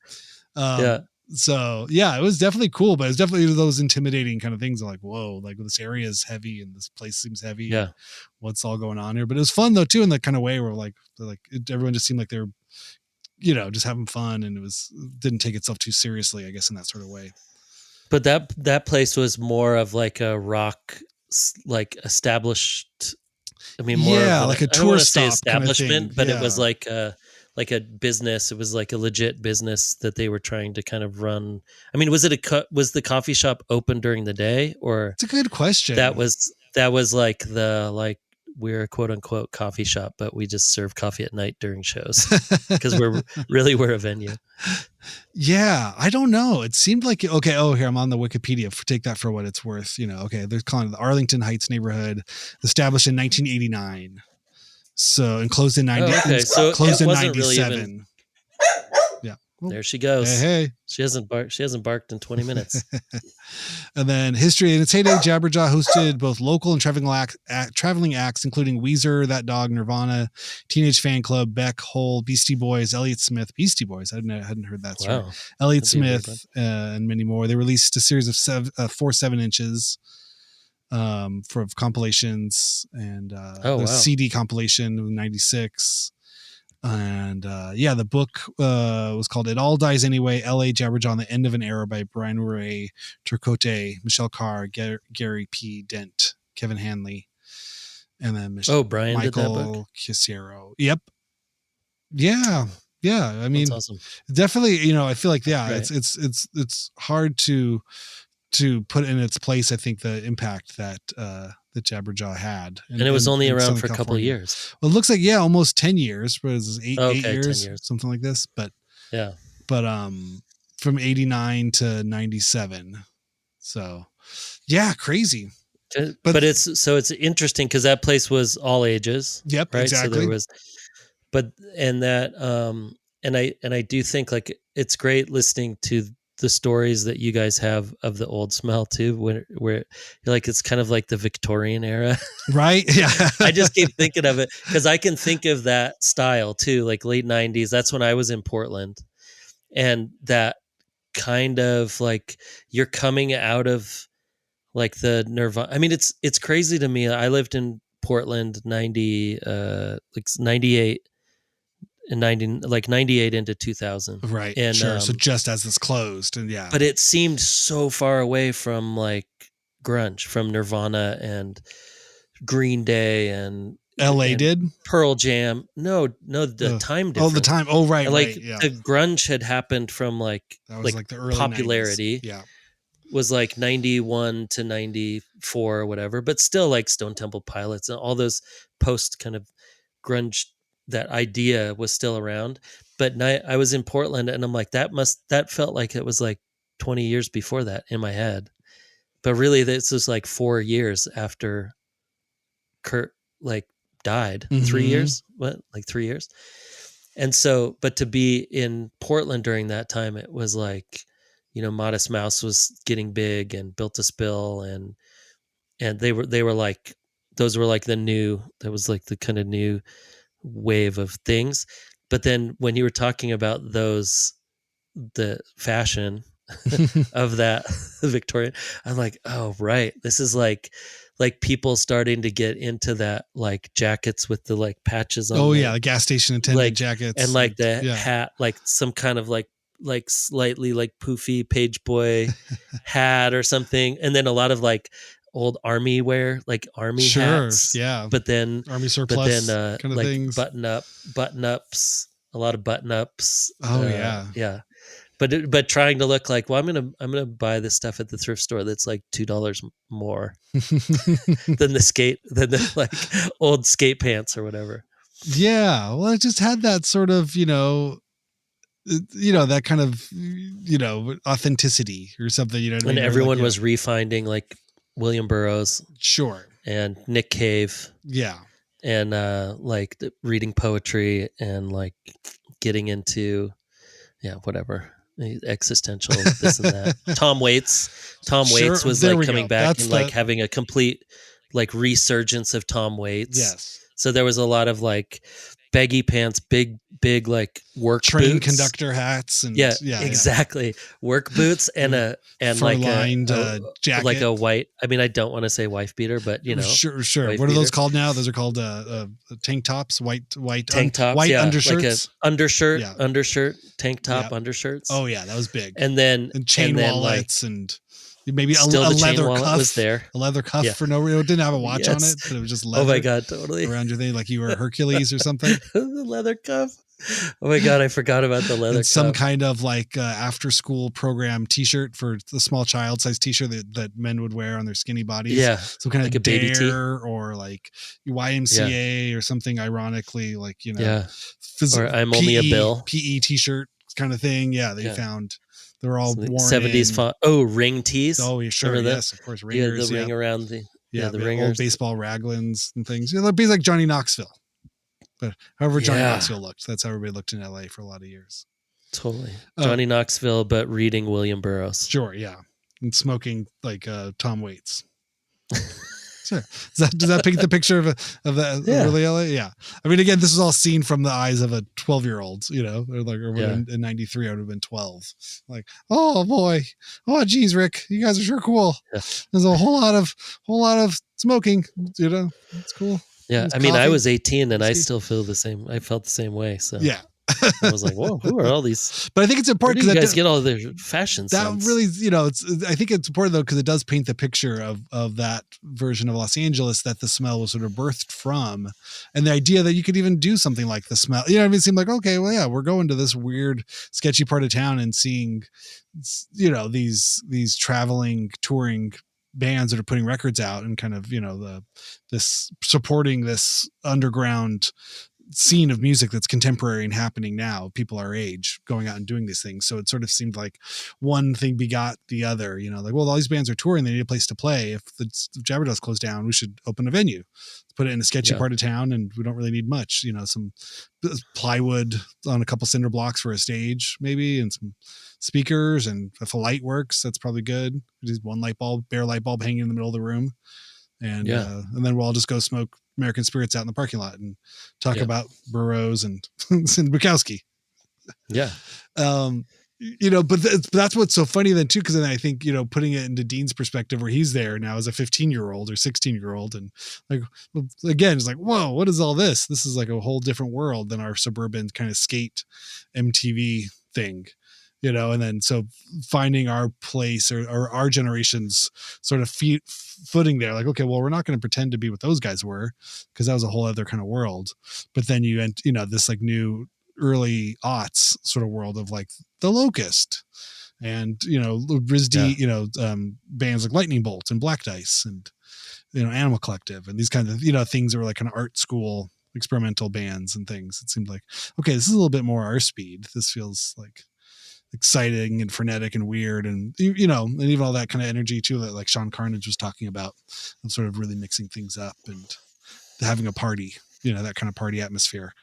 Speaker 1: So it was definitely cool, but it's definitely those intimidating kind of things like, whoa, like this area is heavy and this place seems heavy.
Speaker 2: Yeah.
Speaker 1: What's all going on here? But it was fun though, too, in that kind of way where everyone just seemed like they were, just having fun, and didn't take itself too seriously, I guess, in that sort of way.
Speaker 2: But that place was more of like a rock, like established. I mean, more of
Speaker 1: like a tour stop
Speaker 2: establishment,
Speaker 1: kind of thing.
Speaker 2: But it was like a business. It was like a legit business that they were trying to kind of run. I mean, was the coffee shop open during the day, or?
Speaker 1: It's a good question.
Speaker 2: That was like we're a quote unquote coffee shop, but we just serve coffee at night during shows because we're a venue.
Speaker 1: Yeah, I don't know. It seemed like, okay, here, I'm on the Wikipedia. Take that for what it's worth. Okay, they're calling it the Arlington Heights neighborhood, established in 1989. So, and closed in 90.
Speaker 2: So
Speaker 1: closed in 97.
Speaker 2: Really
Speaker 1: yeah.
Speaker 2: There she goes.
Speaker 1: Hey.
Speaker 2: She hasn't barked in 20 minutes.
Speaker 1: And then history in its heyday, Jabberjaw hosted both local and traveling acts, including Weezer, That Dog, Nirvana, Teenage Fan Club, Beck, Hole, Beastie Boys, Elliott Smith, Beastie Boys. I hadn't heard that story.
Speaker 2: Wow.
Speaker 1: Elliott Smith, and many more. They released a series of 4 7-inches for compilations, and the CD compilation in 96. And the book was called It All Dies Anyway, L.A. Jabberjaw on the End of an Era by Brian Ray Turcotte, Michelle Carr, Gary P. Dent, Kevin Hanley, and then
Speaker 2: Brian
Speaker 1: Michael
Speaker 2: did that book?
Speaker 1: Kisiero. Yep. Yeah. I mean,
Speaker 2: that's awesome.
Speaker 1: Definitely, I feel like,
Speaker 2: right.
Speaker 1: it's hard to put in its place, I think, the impact that Jabberjaw had.
Speaker 2: And it was only around for a couple of years.
Speaker 1: Well, it looks like, almost 10 years, but it was 8 years,
Speaker 2: 10 years,
Speaker 1: something like this. But
Speaker 2: but
Speaker 1: from 89 to 97. So crazy.
Speaker 2: But it's interesting because that place was all ages.
Speaker 1: Yep,
Speaker 2: right?
Speaker 1: Exactly.
Speaker 2: So there was, and I do think like it's great listening to the stories that you guys have of the old smell too, where you're like, it's kind of like the Victorian era.
Speaker 1: Right? Yeah.
Speaker 2: I just keep thinking of it because I can think of that style too, like late 90s. That's when I was in Portland. And that kind of like you're coming out of like the Nirvana. I mean, it's crazy to me. I lived in Portland 98 and 98 into 2000.
Speaker 1: Right.
Speaker 2: And
Speaker 1: sure. So just as it's closed, and yeah.
Speaker 2: But it seemed so far away from like grunge, from Nirvana and Green Day and
Speaker 1: LA did
Speaker 2: Pearl Jam. No, the time difference.
Speaker 1: Oh, the time. Oh, right.
Speaker 2: Like
Speaker 1: right, yeah.
Speaker 2: the grunge had happened from like
Speaker 1: that was like the early
Speaker 2: popularity.
Speaker 1: 90s. Yeah.
Speaker 2: Was like 91 to 94 or whatever, but still like Stone Temple Pilots and all those post kind of grunge, that idea was still around. But I was in Portland and I'm like, that felt like it was like 20 years before that in my head. But really this was like 4 years after Kurt like died. 3 years? What? Like 3 years? And so, but to be in Portland during that time, it was like, Modest Mouse was getting big and Built to Spill and they were like, those were like that was like the kind of new wave of things. But then when you were talking about the fashion of that Victorian, I'm like, oh, right. This is like people starting to get into that, like jackets with the like patches on.
Speaker 1: Oh yeah. The gas station attendant
Speaker 2: like,
Speaker 1: jackets.
Speaker 2: And like the hat, like some kind of like slightly like poofy page boy hat or something. And then a lot of like old army wear, like army hats.
Speaker 1: Yeah.
Speaker 2: But then
Speaker 1: army surplus kind of
Speaker 2: like
Speaker 1: things.
Speaker 2: button ups, a lot of button ups.
Speaker 1: Oh yeah.
Speaker 2: Yeah. But trying to look like, well, I'm gonna buy this stuff at the thrift store that's like $2 more than the like old skate pants or whatever.
Speaker 1: Yeah, well, it just had that sort of that kind of authenticity or something. You know what I mean?
Speaker 2: And everyone was refinding like William Burroughs,
Speaker 1: sure,
Speaker 2: and Nick Cave,
Speaker 1: yeah,
Speaker 2: and like reading poetry and like getting into whatever. Existential this and that. Tom Waits was like coming back and like having a complete like resurgence of Tom Waits.
Speaker 1: Yes.
Speaker 2: So there was a lot of like baggy pants, big like work
Speaker 1: train
Speaker 2: boots.
Speaker 1: Conductor hats and
Speaker 2: exactly. Work boots and like a
Speaker 1: jacket,
Speaker 2: like a white. I mean, I don't want to say wife beater, but
Speaker 1: sure. What are those called now? Those are called tank tops, white
Speaker 2: tank tops,
Speaker 1: white undershirts,
Speaker 2: like undershirt, tank top, undershirts.
Speaker 1: Oh yeah, that was big.
Speaker 2: And then
Speaker 1: chain wallets and maybe a leather cuff
Speaker 2: was there.
Speaker 1: A leather cuff for no reason. It didn't have a watch on it, but it was just leather.
Speaker 2: Oh my God, totally.
Speaker 1: Around your thing, like you were Hercules or something.
Speaker 2: The leather cuff. Oh my God, I forgot about the leather cuff.
Speaker 1: Some kind of like after school program t-shirt for the small child size t-shirt that men would wear on their skinny bodies.
Speaker 2: Yeah.
Speaker 1: Some kind
Speaker 2: like
Speaker 1: of
Speaker 2: a baby tee
Speaker 1: or like YMCA or something ironically like,
Speaker 2: or I'm only a bill.
Speaker 1: PE t-shirt kind of thing. Yeah. They found. They're all worn
Speaker 2: 70s font. Oh, ring tees.
Speaker 1: Oh, yeah, sure. Yes, of course.
Speaker 2: Ringers. The ring around the the ringers.
Speaker 1: Old baseball raglans and things. They'd be like Johnny Knoxville. But however Johnny Knoxville looked, that's how everybody looked in LA for a lot of years.
Speaker 2: Totally. Johnny Knoxville, but reading William Burroughs.
Speaker 1: Sure, yeah. And smoking like Tom Waits. Sure. Does that paint the picture of that really LA? Yeah. I mean, again, this is all seen from the eyes of a 12-year-old, in 93, I would have been 12. Like, oh boy. Oh geez, Rick, you guys are sure cool. Yeah. There's a whole lot of smoking, it's cool.
Speaker 2: Yeah. I mean, I was 18 and I still feel the same. I felt the same way. So
Speaker 1: yeah.
Speaker 2: I was like, whoa, who are all these?
Speaker 1: But I think it's important
Speaker 2: because you guys get all their fashion sense.
Speaker 1: That really, I think it's important though, because it does paint the picture of that version of Los Angeles that the smell was sort of birthed from. And the idea that you could even do something like the smell, it seemed like, okay, well, yeah, we're going to this weird, sketchy part of town and seeing, these traveling, touring bands that are putting records out and kind of, this supporting this underground scene of music that's contemporary and happening now, people our age going out and doing these things. So it sort of seemed like one thing begot the other, like, well, all these bands are touring, they need a place to play. If the Jabberjaws closed down, we should open a venue, put it in a sketchy part of town, and we don't really need much, some plywood on a couple cinder blocks for a stage maybe, and some speakers, and if a light works, that's probably good. Just one bare light bulb hanging in the middle of the room. And then we'll all just go smoke American Spirits out in the parking lot and talk about Burroughs and Bukowski.
Speaker 2: Yeah.
Speaker 1: But that's what's so funny then too, because then I think, putting it into Dean's perspective, where he's there now as a 15-year-old or 16-year-old, and like, again, it's like, whoa, what is all this? This is like a whole different world than our suburban kind of skate MTV thing. And then so finding our place or our generation's sort of footing there, like, okay, well, we're not going to pretend to be what those guys were, because that was a whole other kind of world. But then this like new early aughts sort of world of like the Locust and, RISD, bands like Lightning Bolt and Black Dice and, Animal Collective and these kinds of, things that were like kind of art school experimental bands and things. It seemed like, okay, this is a little bit more our speed. This feels like exciting and frenetic and weird, and and even all that kind of energy too that like Sean Carnage was talking about, of sort of really mixing things up and having a party, that kind of party atmosphere,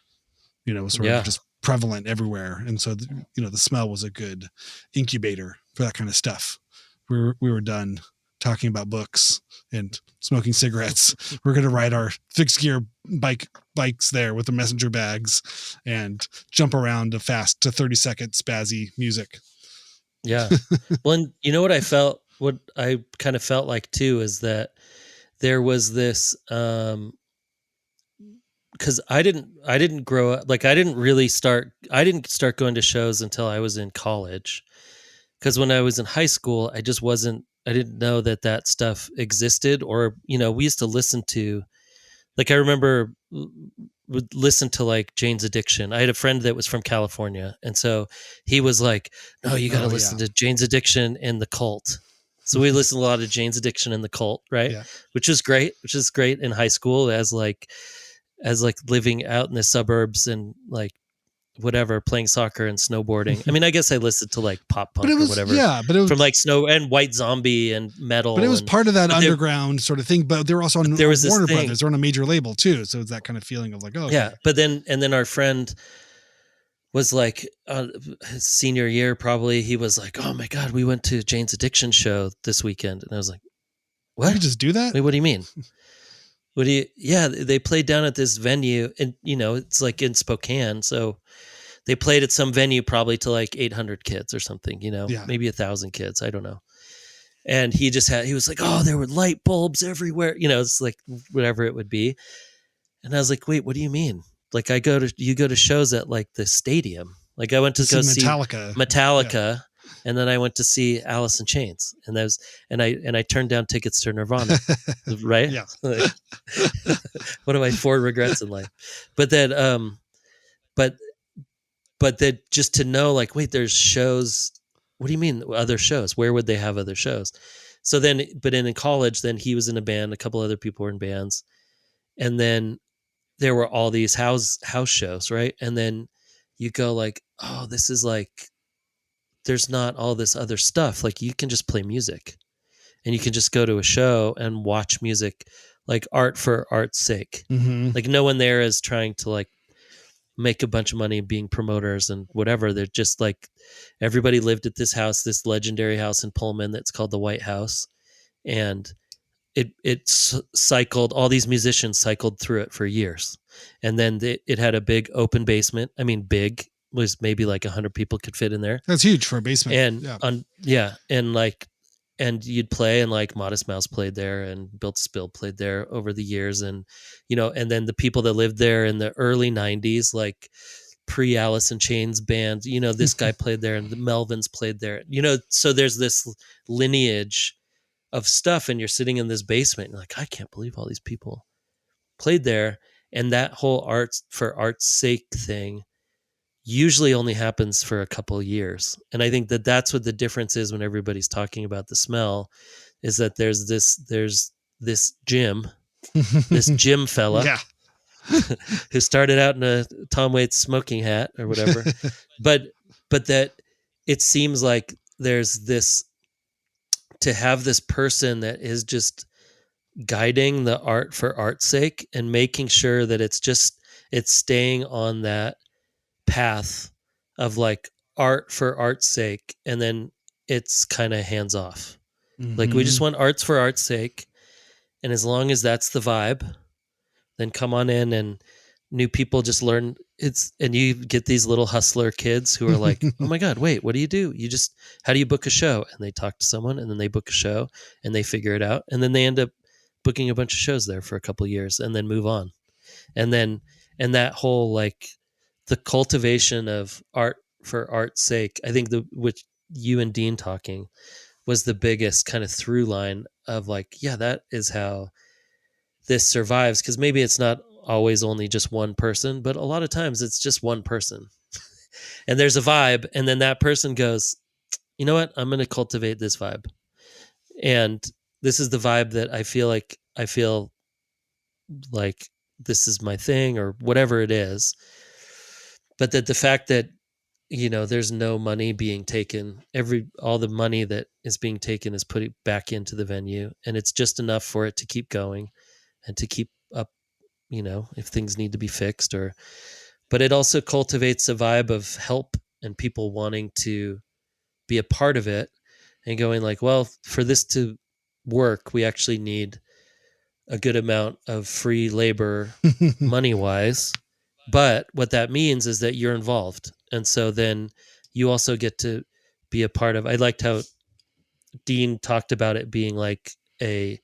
Speaker 1: was sort of just prevalent everywhere. And so the smell was a good incubator for that kind of stuff. We were done talking about books and smoking cigarettes. We're going to ride our fixed gear bikes there with the messenger bags and jump around to 30-second spazzy music.
Speaker 2: Yeah. Well, and what I kind of felt like too, is that there was this, cause I didn't grow up, like I didn't start going to shows until I was in college. Cause when I was in high school, I didn't know that stuff existed, or, we used to listen to, like, I remember would listen to like Jane's Addiction. I had a friend that was from California. And so he was like, no, you got to listen to Jane's Addiction and The Cult. So we listened a lot to Jane's Addiction and The Cult. Right. Yeah. Which is great in high school as living out in the suburbs and like whatever, playing soccer and snowboarding. I mean, I guess I listened to like pop punk or whatever.
Speaker 1: Yeah, but it was
Speaker 2: from like Snow and White Zombie and metal.
Speaker 1: But it was part of that underground sort of thing. But they were also on Warner Brothers. They're on a major label too. So it's that kind of feeling of like, oh, okay.
Speaker 2: Yeah. But then our friend was like, his senior year, probably, he was like, oh my God, we went to Jane's Addiction show this weekend. And I was like, what?
Speaker 1: You could just do that?
Speaker 2: Wait, what do you mean? They played down at this venue, and it's like in Spokane. So they played at some venue probably to like 800 kids or something, maybe 1,000 kids. I don't know. And he was like, oh, there were light bulbs everywhere. It's like whatever it would be. And I was like, wait, what do you mean? Like you go to shows at like the stadium. Like I went to go see Metallica. Yeah. And then I went to see Alice in Chains, and I turned down tickets to Nirvana, right?
Speaker 1: Yeah.
Speaker 2: One of my 4 regrets in life. But then, but then just to know, like, wait, there's shows. What do you mean other shows? Where would they have other shows? So then, but in college, then he was in a band. A couple other people were in bands, and then there were all these house shows, right? And then you go like, oh, this is like, there's not all this other stuff. Like you can just play music, and you can just go to a show and watch music, like art for art's sake.
Speaker 1: Mm-hmm.
Speaker 2: Like no one there is trying to like make a bunch of money being promoters and whatever. They're just like, everybody lived at this house, this legendary house in Pullman that's called the White House. And it cycled, all these musicians cycled through it for years. And then it had a big open basement. I mean, big was maybe like 100 people could fit in there.
Speaker 1: That's huge for a basement.
Speaker 2: And and you'd play, and like Modest Mouse played there, and Built to Spill played there over the years. And, and then the people that lived there in the early 90s, like pre-Alice in Chains band, this guy played there, and the Melvins played there, so there's this lineage of stuff, and you're sitting in this basement, and you're like, I can't believe all these people played there. And that whole art for art's sake thing usually only happens for a couple of years. And I think that that's what the difference is when everybody's talking about the smell, is that there's this Jim, this Jim fella,
Speaker 1: yeah,
Speaker 2: who started out in a Tom Waits smoking hat or whatever. but that it seems like there's this, to have this person that is just guiding the art for art's sake and making sure that it's staying on that path of like art for art's sake, and then it's kind of hands off. Like we just want arts for art's sake, and as long as that's the vibe, then come on in, and new people just learn it's, and you get these little hustler kids who are like, oh my God, wait, what do? You just, how do you book a show? And they talk to someone, and then they book a show, and they figure it out, and then they end up booking a bunch of shows there for a couple of years and then move on. And that whole, like, the cultivation of art for art's sake, I think which you and Dean talking was the biggest kind of through line of like, yeah, that is how this survives. Cause maybe it's not always only just one person, but a lot of times it's just one person and there's a vibe. And then that person goes, you know what? I'm going to cultivate this vibe. And this is the vibe that I feel like this is my thing, or whatever it is. But that the fact that, there's no money being taken, all the money that is being taken is put back into the venue, and it's just enough for it to keep going and to keep up, if things need to be fixed, but it also cultivates a vibe of help and people wanting to be a part of it and going like, well, for this to work, we actually need a good amount of free labor money wise. But what that means is that you're involved. And so then you also get to be a part of, I liked how Dean talked about it being like an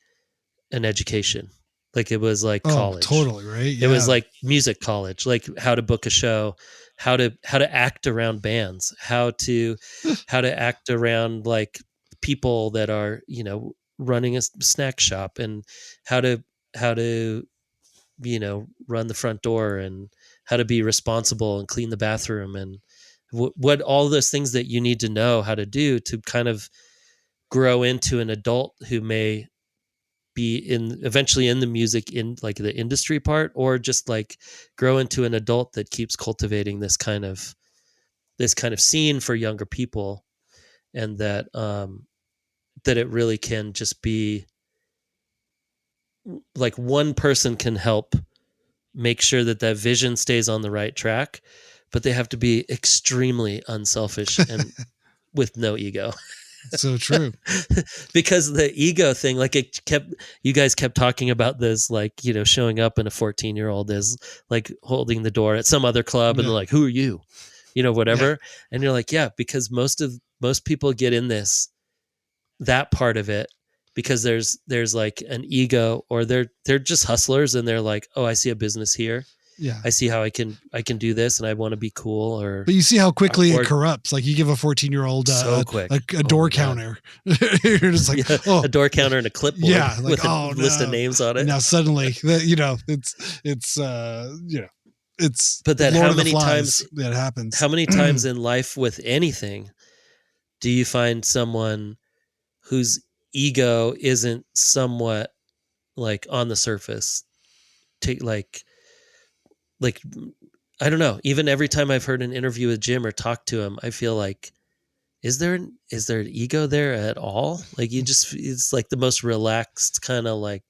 Speaker 2: education. Like it was like college.
Speaker 1: Totally. Right. Yeah.
Speaker 2: It was like music college, like how to book a show, how to act around bands, how to act around like people that are, running a snack shop, and how to run the front door, and how to be responsible and clean the bathroom, and what all those things that you need to know how to do to kind of grow into an adult who may be eventually in the music, in like the industry part, or just like grow into an adult that keeps cultivating this kind of scene for younger people. And that it really can just be like one person can help make sure that vision stays on the right track, but they have to be extremely unselfish and with no ego.
Speaker 1: So true.
Speaker 2: Because the ego thing, like you guys kept talking about this, like, showing up and a 14-year-old is like holding the door at some other club, and they're like, who are you? Whatever. Yeah. And you're like, yeah, because most people get in that part of it because there's like an ego, or they're just hustlers, and they're like, oh, I see a business here. Yeah, I see how I can do this, and I want to be cool. But
Speaker 1: you see how quickly it corrupts. Like you give a 14-year-old
Speaker 2: so quick
Speaker 1: a door counter. You're just like,
Speaker 2: a door counter and a clipboard, like, with a list of names on it.
Speaker 1: And now suddenly, it's
Speaker 2: But that
Speaker 1: Lord
Speaker 2: how many times
Speaker 1: that happens?
Speaker 2: How many times in life with anything do you find someone whose ego isn't somewhat like on the surface? Like I don't know. Even every time I've heard an interview with Jim or talked to him, I feel like, is there an ego there at all? Like it's like the most relaxed kind of like,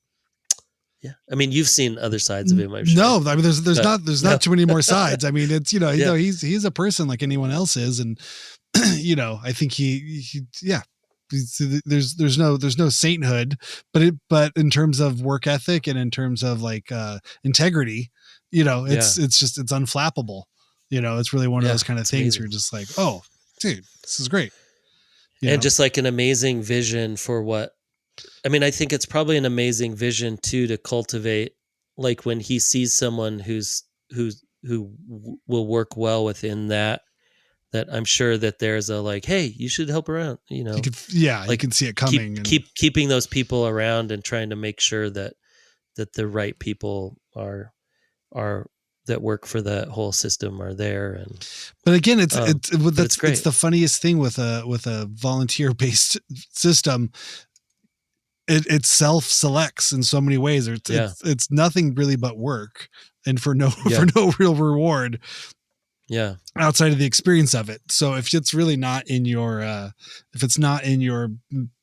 Speaker 2: yeah. I mean, you've seen other sides of him, I'm sure.
Speaker 1: No, I mean, there's not too many more sides. I mean, it's, he's a person like anyone else is. And, I think there's no sainthood, but in terms of work ethic and in terms of like, integrity, it's unflappable. It's really one of those kind of things where you're just like, oh, dude, this is great.
Speaker 2: Just like an amazing vision for what, I mean, I think it's probably an amazing vision too, to cultivate, like when he sees someone who will work well within that I'm sure that there's a like, hey, you should help around,
Speaker 1: you can see it coming.
Speaker 2: Keeping those people around and trying to make sure that the right people are that work for that whole system are there.
Speaker 1: But again, it's the funniest thing with a volunteer based system. It self selects in so many ways. It's nothing really but work. and for no real reward outside of the experience of it. So if it's really not in your if it's not in your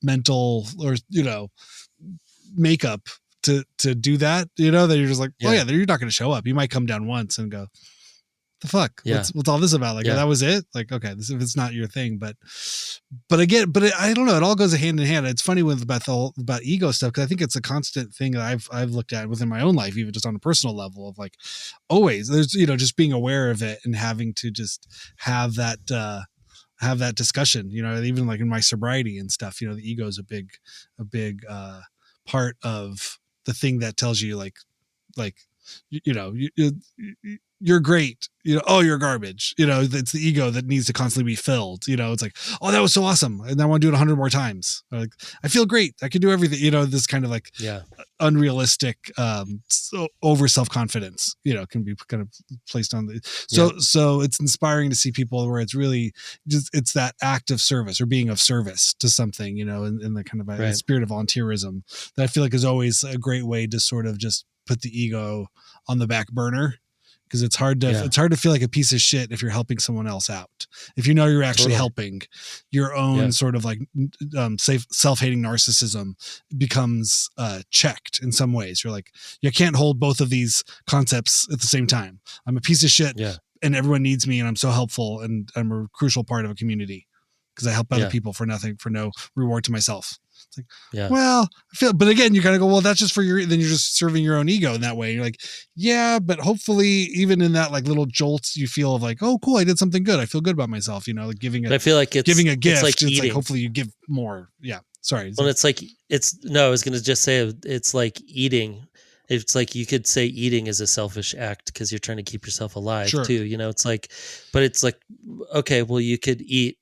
Speaker 1: mental or makeup to do that, then you're just like, oh yeah, you're not going to show up. You might come down once and go, the fuck, what's all this about? Like, that was it. Like, okay, if it's not your thing, but again, I don't know. It all goes hand in hand. It's funny about ego stuff, because I think it's a constant thing that I've looked at within my own life, even just on a personal level, of like, always there's just being aware of it and having to just have that discussion. Even like in my sobriety and stuff. The ego is a big part of the thing that tells you like you're great, you're garbage, it's the ego that needs to constantly be filled. It's like, oh, that was so awesome, and I want to do it 100 more times. Or like, I feel great, I can do everything. This kind of like unrealistic over self-confidence can be kind of placed on the so it's inspiring to see people where it's really just, it's that act of service or being of service to something, in the kind of a spirit of volunteerism that I feel like is always a great way to sort of just put the ego on the back burner, because it's hard to feel like a piece of shit if you're helping someone else out. If you're actually helping, your own sort of like self-hating narcissism becomes checked in some ways. You're like, you can't hold both of these concepts at the same time. I'm a piece of shit and everyone needs me and I'm so helpful and I'm a crucial part of a community because I help other people for nothing, for no reward to myself. It's like, well, I feel, but again, you kind of go, well, that's just for then you're just serving your own ego in that way. You're like, yeah, but hopefully even in that like little jolts, you feel of like, oh, cool, I did something good. I feel good about myself, like giving I feel like giving a gift. It's like hopefully you give more. Yeah. Sorry.
Speaker 2: Well, I was going to just say it's like eating. It's like you could say eating is a selfish act because you're trying to keep yourself alive too. It's like, but it's like, okay, well, you could eat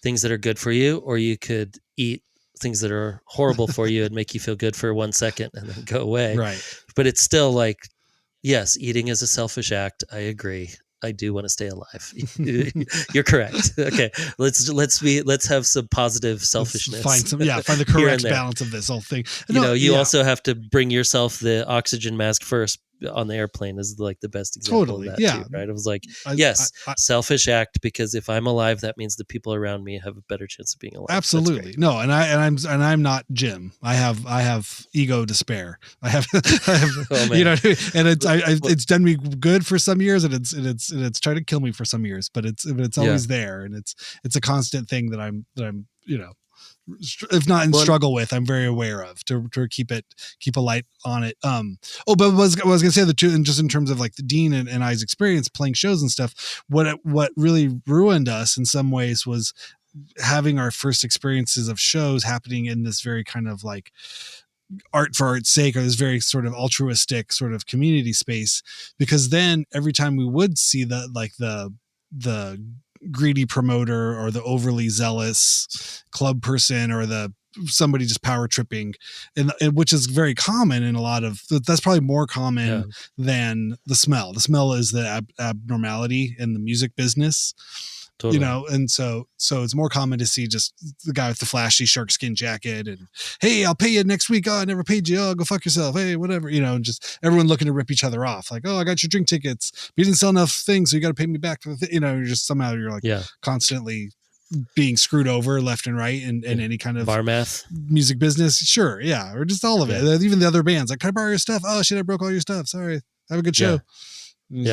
Speaker 2: things that are good for you, or you could eat things that are horrible for you and make you feel good for 1 second and then go away.
Speaker 1: Right.
Speaker 2: But it's still like, yes, eating is a selfish act. I agree. I do want to stay alive. You're correct. Okay. Let's have some positive selfishness.
Speaker 1: Find the correct balance of this whole thing.
Speaker 2: You also have to bring yourself the oxygen mask first on the airplane is like the best example of that too, right? It was like, selfish act, because if I'm alive, that means the people around me have a better chance of being alive.
Speaker 1: Absolutely. No, and I'm not Jim. I have ego to spare. I have and it's done me good for some years, and it's tried to kill me for some years, but it's always there, and it's a constant thing that I'm if not in struggle with, I'm very aware of to keep a light on it. But what I was going to say, the two, and just in terms of like the Dean and I's experience playing shows and stuff, what really ruined us in some ways was having our first experiences of shows happening in this very kind of like art for art's sake, or this very sort of altruistic sort of community space, because then every time we would see the greedy promoter or the overly zealous club person or somebody just power tripping, and which is very common in a lot of, that's probably more common than the smell. The smell is the abnormality in the music business. Totally. And so it's more common to see just the guy with the flashy shark skin jacket and, hey, I'll pay you next week. Oh, I never paid you. Oh, go fuck yourself. Hey, whatever, and just everyone looking to rip each other off. Like, oh, I got your drink tickets, but you didn't sell enough things, so you got to pay me back for the you're just somehow you're like constantly being screwed over left and right in any kind of
Speaker 2: bar math
Speaker 1: music business. Sure. Yeah. Or just all of it. Even the other bands, like, can I borrow your stuff? Oh shit, I broke all your stuff. Sorry. Have a good show.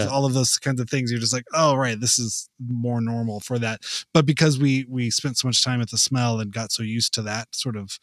Speaker 1: All of those kinds of things. You're just like, oh, right, this is more normal for that. But because we spent so much time at the smell and got so used to that sort of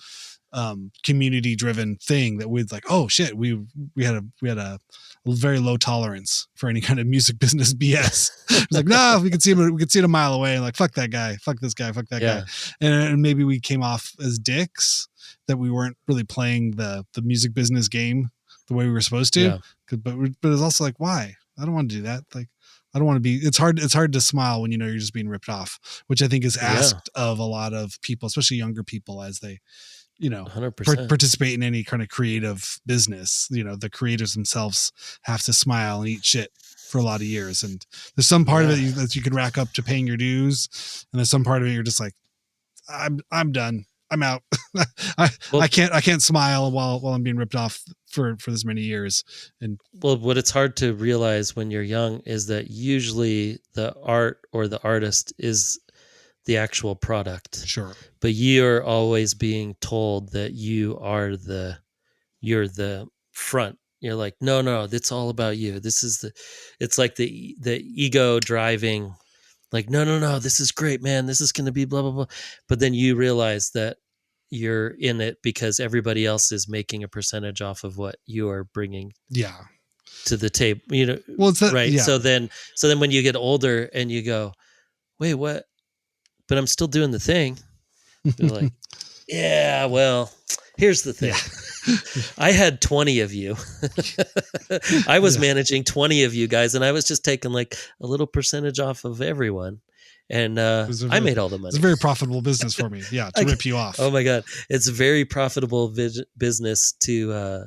Speaker 1: community driven thing, that we'd like, oh shit, we had a very low tolerance for any kind of music business BS. It's like, no, we could see it a mile away, and like, fuck that guy, fuck this guy, fuck that guy. And maybe we came off as dicks, that we weren't really playing the music business game the way we were supposed to. But it's also like, why? I don't want to do that. Like, I don't want to be, it's hard to smile when you're just being ripped off, which I think is asked of a lot of people, especially younger people, as they,
Speaker 2: 100%.
Speaker 1: Participate in any kind of creative business. The creators themselves have to smile and eat shit for a lot of years. And there's some part of it that you can rack up to paying your dues. And there's some part of it you're just like, I'm done. I'm out. I can't smile while I'm being ripped off for this many years. And
Speaker 2: well, what it's hard to realize when you're young is that usually the art or the artist is the actual product.
Speaker 1: sure.
Speaker 2: But you're always being told that you're the front. You're like, no, that's all about you. It's like the ego driving, like, no, this is great, man. This is going to be blah, blah, blah. But then you realize that you're in it because everybody else is making a percentage off of what you are bringing to the table,
Speaker 1: well, it's that,
Speaker 2: right.
Speaker 1: yeah.
Speaker 2: So then when you get older and you go, wait, what? But I'm still doing the thing. You're like, yeah, well, here's the thing. Yeah. I had 20 of you. I was managing 20 of you guys, and I was just taking like a little percentage off of everyone. And I made all the money.
Speaker 1: It's a very profitable business for me. Yeah, to rip you off.
Speaker 2: Oh my God. It's a very profitable business to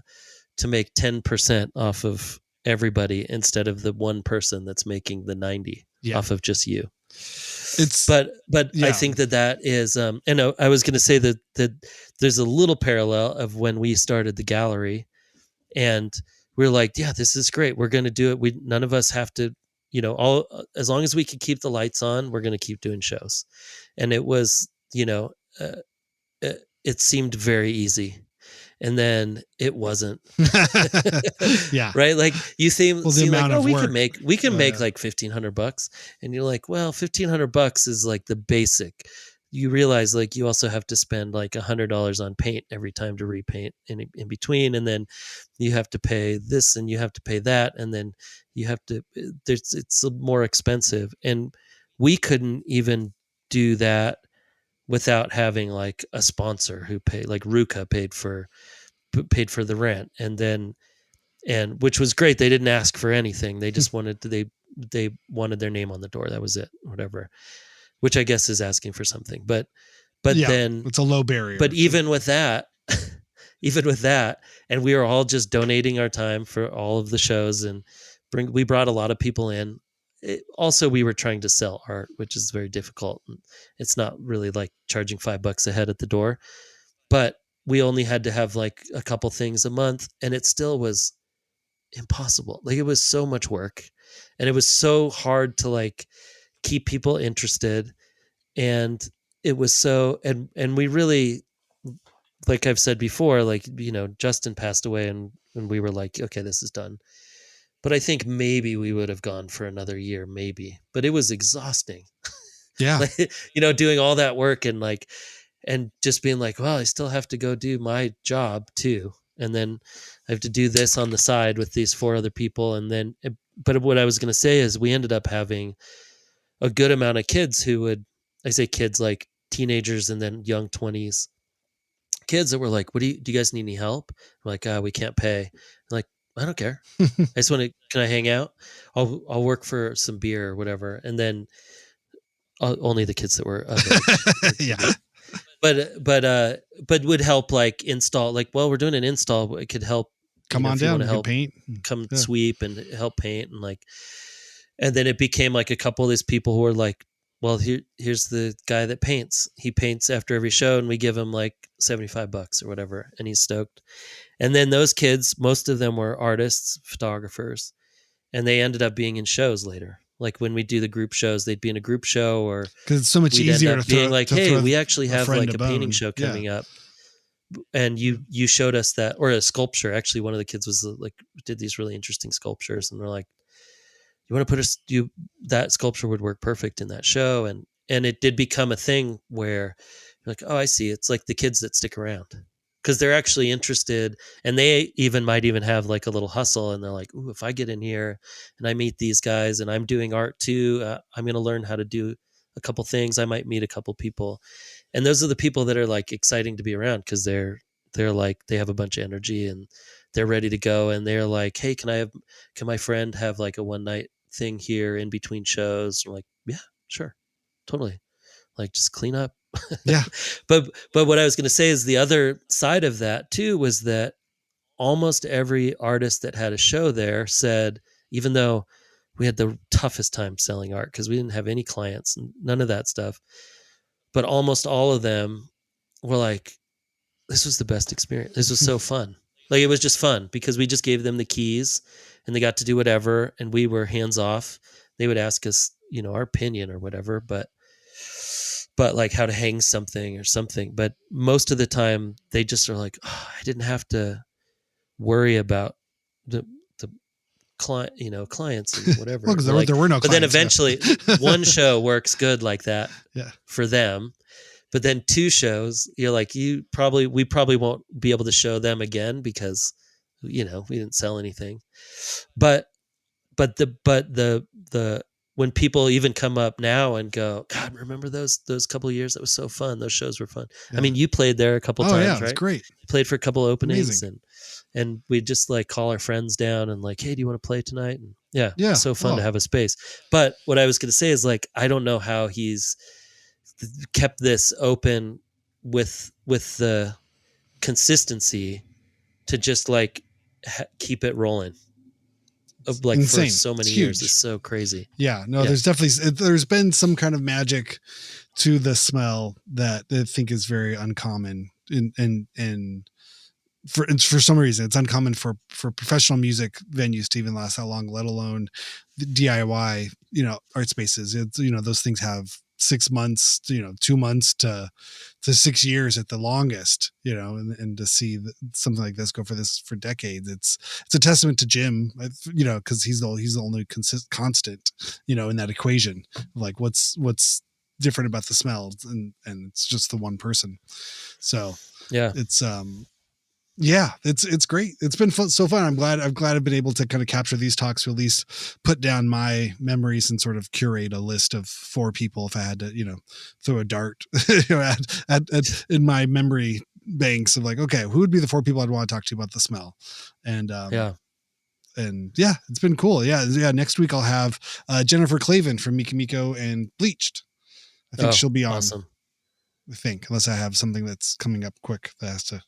Speaker 2: make 10% off of everybody instead of the one person that's making the 90 off of just you. But I think that is, and I was going to say that there's a little parallel of when we started the gallery, and we're like, yeah, this is great. We're going to do it. None of us have to, as long as we can keep the lights on, we're going to keep doing shows. And it was, it seemed very easy. And then it wasn't.
Speaker 1: Yeah.
Speaker 2: Right. Like you seem like, oh, we can make like $1,500. And you're like, well, $1,500 is like the basic. You realize like you also have to spend like $100 on paint every time to repaint in between. And then you have to pay this and you have to pay that. And then you have to, it's more expensive. And we couldn't even do that without having like a sponsor who paid, like Ruka paid for the rent, and which was great. They didn't ask for anything. They just wanted they wanted their name on the door. That was it, whatever, which I guess is asking for something, but then
Speaker 1: it's a low barrier.
Speaker 2: But even with that, and we were all just donating our time for all of the shows, and we brought a lot of people in. Also, we were trying to sell art, which is very difficult. It's not really like charging $5 a head at the door, but we only had to have like a couple things a month, and it still was impossible. Like it was so much work, and it was so hard to like keep people interested. And it was so, and we really, like I've said before, like, Justin passed away and we were like, okay, this is done. But I think maybe we would have gone for another year, maybe. But it was exhausting.
Speaker 1: Yeah.
Speaker 2: Like, doing all that work and like, and just being like, well, I still have to go do my job too. And then I have to do this on the side with these 4 other people. And then, but what I was going to say is we ended up having a good amount of kids who would, I say kids, like teenagers and then young 20s kids that were like, do you guys need any help? I'm like, we can't pay. I'm like, I don't care. I just want to, can I hang out? I'll work for some beer or whatever. And then only the kids that were of age.
Speaker 1: Yeah.
Speaker 2: But would help like install, like, well, we're doing an install. It could help.
Speaker 1: Come on down,
Speaker 2: help
Speaker 1: paint,
Speaker 2: sweep and help paint. And like, and then it became like a couple of these people who were like, well, here's the guy that paints. He paints after every show, and we give him like $75 or whatever, and he's stoked. And then those kids, most of them were artists, photographers, and they ended up being in shows later. Like when we do the group shows, they'd be in a group show, or
Speaker 1: because it's so much easier to
Speaker 2: being like, hey, we actually have like a painting show coming up, and you showed us that, or a sculpture. Actually, one of the kids was like, did these really interesting sculptures, and we're like, you want to put that sculpture would work perfect in that show. And it did become a thing where you're like, oh, I see. It's like the kids that stick around because they're actually interested, and they might even have like a little hustle. And they're like, ooh, if I get in here and I meet these guys and I'm doing art too, I'm going to learn how to do a couple things. I might meet a couple people. And those are the people that are like exciting to be around because they're like, they have a bunch of energy and they're ready to go. And they're like, hey, can my friend have like a one night thing here in between shows? I'm like, yeah, sure, totally. Like, just clean up.
Speaker 1: Yeah.
Speaker 2: But what I was going to say is the other side of that too was that almost every artist that had a show there said, even though we had the toughest time selling art because we didn't have any clients and none of that stuff, but almost all of them were like, this was the best experience. This was so fun. Like it was just fun because we just gave them the keys and they got to do whatever and we were hands off. They would ask us, our opinion or whatever, but like how to hang something or something. But most of the time they just are like, oh, I didn't have to worry about the client, clients and whatever.
Speaker 1: Well, because there were no clients.
Speaker 2: But then eventually one show works good like that for them. But then 2 shows, you're like, we probably won't be able to show them again because, we didn't sell anything. But the when people even come up now and go, God, remember those couple of years? That was so fun. Those shows were fun. Yeah. I mean, you played there a couple times, right?
Speaker 1: It's great.
Speaker 2: You played for a couple openings. Amazing. And we just like call our friends down and like, hey, do you want to play tonight? And it's so fun to have a space. But what I was going to say is like, I don't know how he's kept this open with the consistency to just like keep it rolling. Like insane. For so many years. It's so crazy.
Speaker 1: Yeah, no, there's been some kind of magic to the smell that I think is very uncommon and for some reason it's uncommon for professional music venues to even last that long, let alone the DIY, art spaces. It's, those things have 6 months, 2 months to 6 years at the longest, and to see something like this go for decades, it's a testament to Jim, because he's the only constant, in that equation of like what's different about the smell, and it's just the one person. So it's it's great. It's been so fun. I'm glad I've been able to kind of capture these talks to at least put down my memories and sort of curate a list of 4 people if I had to, throw a dart in my memory banks of like, okay, who would be the 4 people I'd want to talk to about the smell? And it's been cool. Yeah. Next week I'll have Jennifer Clavin from Miko Miko and Bleached. I think she'll be on. Awesome. I think, unless I have something that's coming up quick that has to.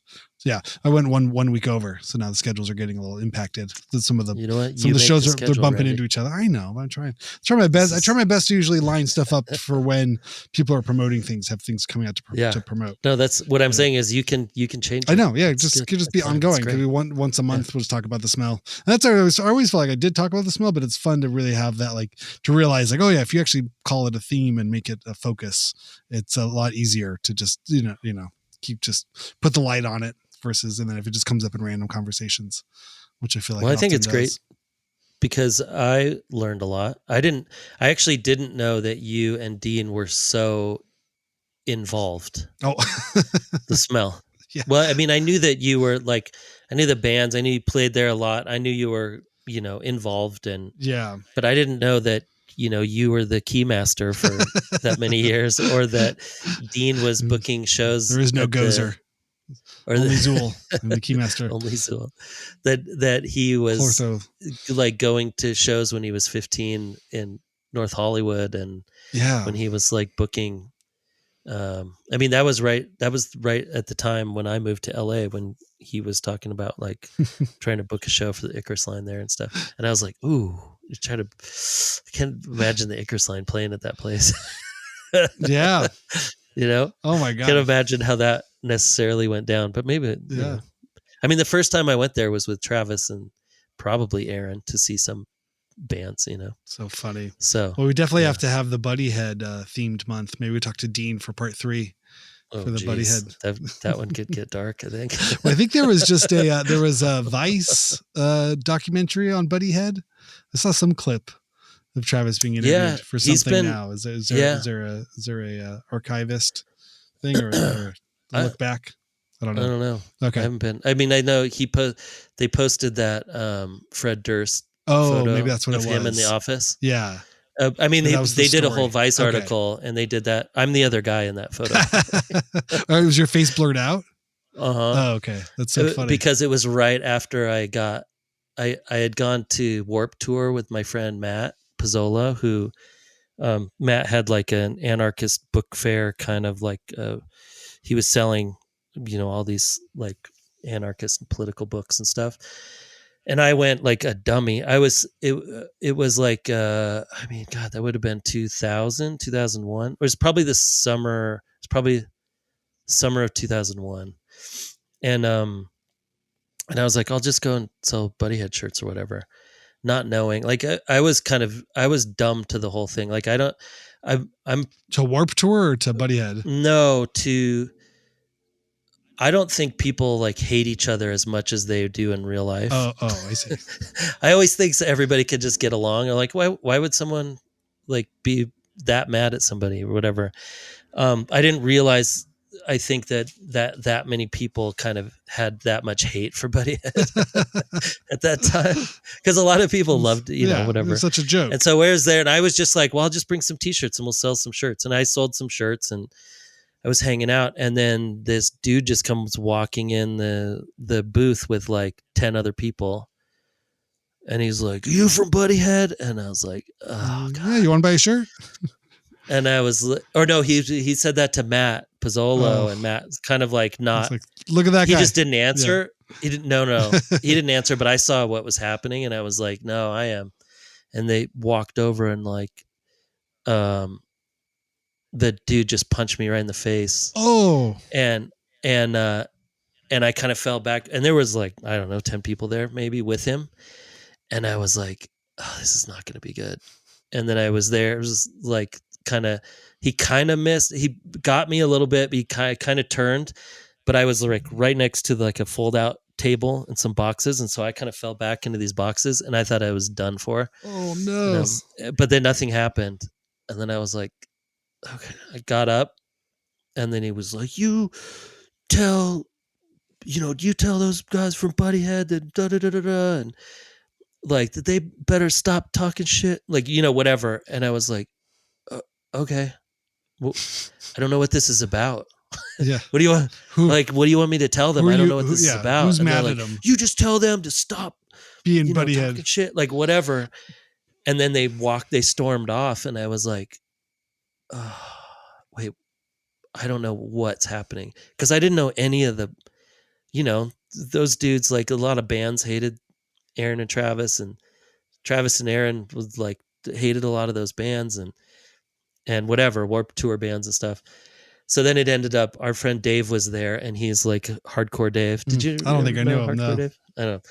Speaker 1: I went one week over, so now the schedules are getting a little impacted. Some of the some of the shows they're bumping into each other. I know, but I'm trying my best. I try my best to usually line stuff up for when people are promoting things, have things coming out to promote.
Speaker 2: No, that's what I'm saying is you can change it.
Speaker 1: I know, yeah, just could just be ongoing. Could be once a month. We'll just talk about the smell. And that's I always feel like I did talk about the smell, but it's fun to really have that, like, to realize like, oh yeah, if you actually call it a theme and make it a focus, it's a lot easier to just keep just put the light on it versus, and then if it just comes up in random conversations, which I feel like,
Speaker 2: I think it's great because I learned a lot. I actually didn't know that you and Dean were so involved.
Speaker 1: Oh,
Speaker 2: the smell. Yeah. Well, I mean, I knew that you were like, I knew the bands, I knew you played there a lot. I knew you were, involved but I didn't know that, you were the key master for that many years, or that Dean was booking shows.
Speaker 1: There is no Gozer. Only Zool, the keymaster.
Speaker 2: Only Zool. That he was Clortho. Like going to shows when he was 15 in North Hollywood, and when he was like booking. I mean, that was right at the time when I moved to LA, when he was talking about like trying to book a show for the Icarus line there and stuff. And I was like, ooh, I can't imagine the Icarus line playing at that place.
Speaker 1: Yeah. Oh my God.
Speaker 2: Can't imagine how that necessarily went down, but maybe I mean, the first time I went there was with Travis and probably Aaron to see some bands,
Speaker 1: So funny.
Speaker 2: So
Speaker 1: we definitely have to have the Buddyhead themed month. Maybe we talk to Dean for part 3 for the Buddyhead.
Speaker 2: That one could get dark, I think.
Speaker 1: Well, I think there was just a Vice documentary on Buddyhead. I saw some clip of Travis being interviewed for something now. Is there a archivist thing or look back? I don't know. Okay.
Speaker 2: I haven't been. I mean, I know they posted that Fred Durst photo
Speaker 1: maybe that's what
Speaker 2: of
Speaker 1: it was.
Speaker 2: Him in the office.
Speaker 1: Yeah.
Speaker 2: I mean, they did a whole Vice article and they did that. I'm the other guy in that photo.
Speaker 1: Was your face blurred out?
Speaker 2: Uh-huh.
Speaker 1: Oh, okay. That's so funny.
Speaker 2: Because it was right after I had gone to Warp Tour with my friend Matt Pizzola, who Matt had like an anarchist book fair kind of like he was selling, all these like anarchist and political books and stuff. And I went like a dummy. It was like, I mean, God, that would have been 2001. It was probably the summer. It's probably summer of 2001. And And I was like, I'll just go and sell Buddyhead shirts or whatever, not knowing. Like I was dumb to the whole thing. Like I'm
Speaker 1: to Warp Tour or to Buddyhead?
Speaker 2: No, I don't think people like hate each other as much as they do in real life.
Speaker 1: Oh, I see.
Speaker 2: I always think everybody could just get along. Or like, why would someone like be that mad at somebody or whatever? I didn't realize. I think that many people kind of had that much hate for Buddyhead at that time, because a lot of people loved, whatever.
Speaker 1: It's such a joke.
Speaker 2: And so where's there? And I was just like, well, I'll just bring some T-shirts and we'll sell some shirts. And I sold some shirts and I was hanging out, and then this dude just comes walking in the booth with like 10 other people. And he's like, "Are you from Buddyhead?" And I was like, "Oh God."
Speaker 1: Yeah, you want to buy a shirt?
Speaker 2: And I was, or no, he said that to Matt Pizzolo, and Matt's kind of like not.
Speaker 1: Like, look at that guy.
Speaker 2: He just didn't answer. Yeah. He didn't. No, he didn't answer. But I saw what was happening, and I was like, "No, I am." And they walked over, and like, the dude just punched me right in the face.
Speaker 1: Oh,
Speaker 2: and I kind of fell back, and there was like, I don't know, 10 people there maybe with him, and I was like, "Oh, this is not going to be good." And then I was there. It was like he kind of missed. He got me a little bit. But he kind of turned, but I was like right next to like a fold out table and some boxes, and so I kind of fell back into these boxes, and I thought I was done for.
Speaker 1: Oh no!
Speaker 2: But then nothing happened, and then I was like, okay. I got up, and then he was like, "You tell those guys from Buddyhead that da da da da da, and like that they better stop talking shit, like whatever." And I was like, okay, well, I don't know what this is about.
Speaker 1: Yeah.
Speaker 2: What do you want? What do you want me to tell them? I don't know what this is about.
Speaker 1: Who's
Speaker 2: and
Speaker 1: mad
Speaker 2: like,
Speaker 1: at them?
Speaker 2: You just tell them to stop
Speaker 1: being Buddyhead,
Speaker 2: talking shit, like whatever. And then they stormed off, and I was like, oh, wait, I don't know what's happening, because I didn't know any of the, those dudes. Like a lot of bands hated Aaron and Travis, and Travis and Aaron was like hated a lot of those bands, and whatever, Warped Tour bands and stuff. So then it ended up, our friend Dave was there, and he's like Hardcore Dave. Did you?
Speaker 1: I don't think I knew him. No.
Speaker 2: Dave? I don't know.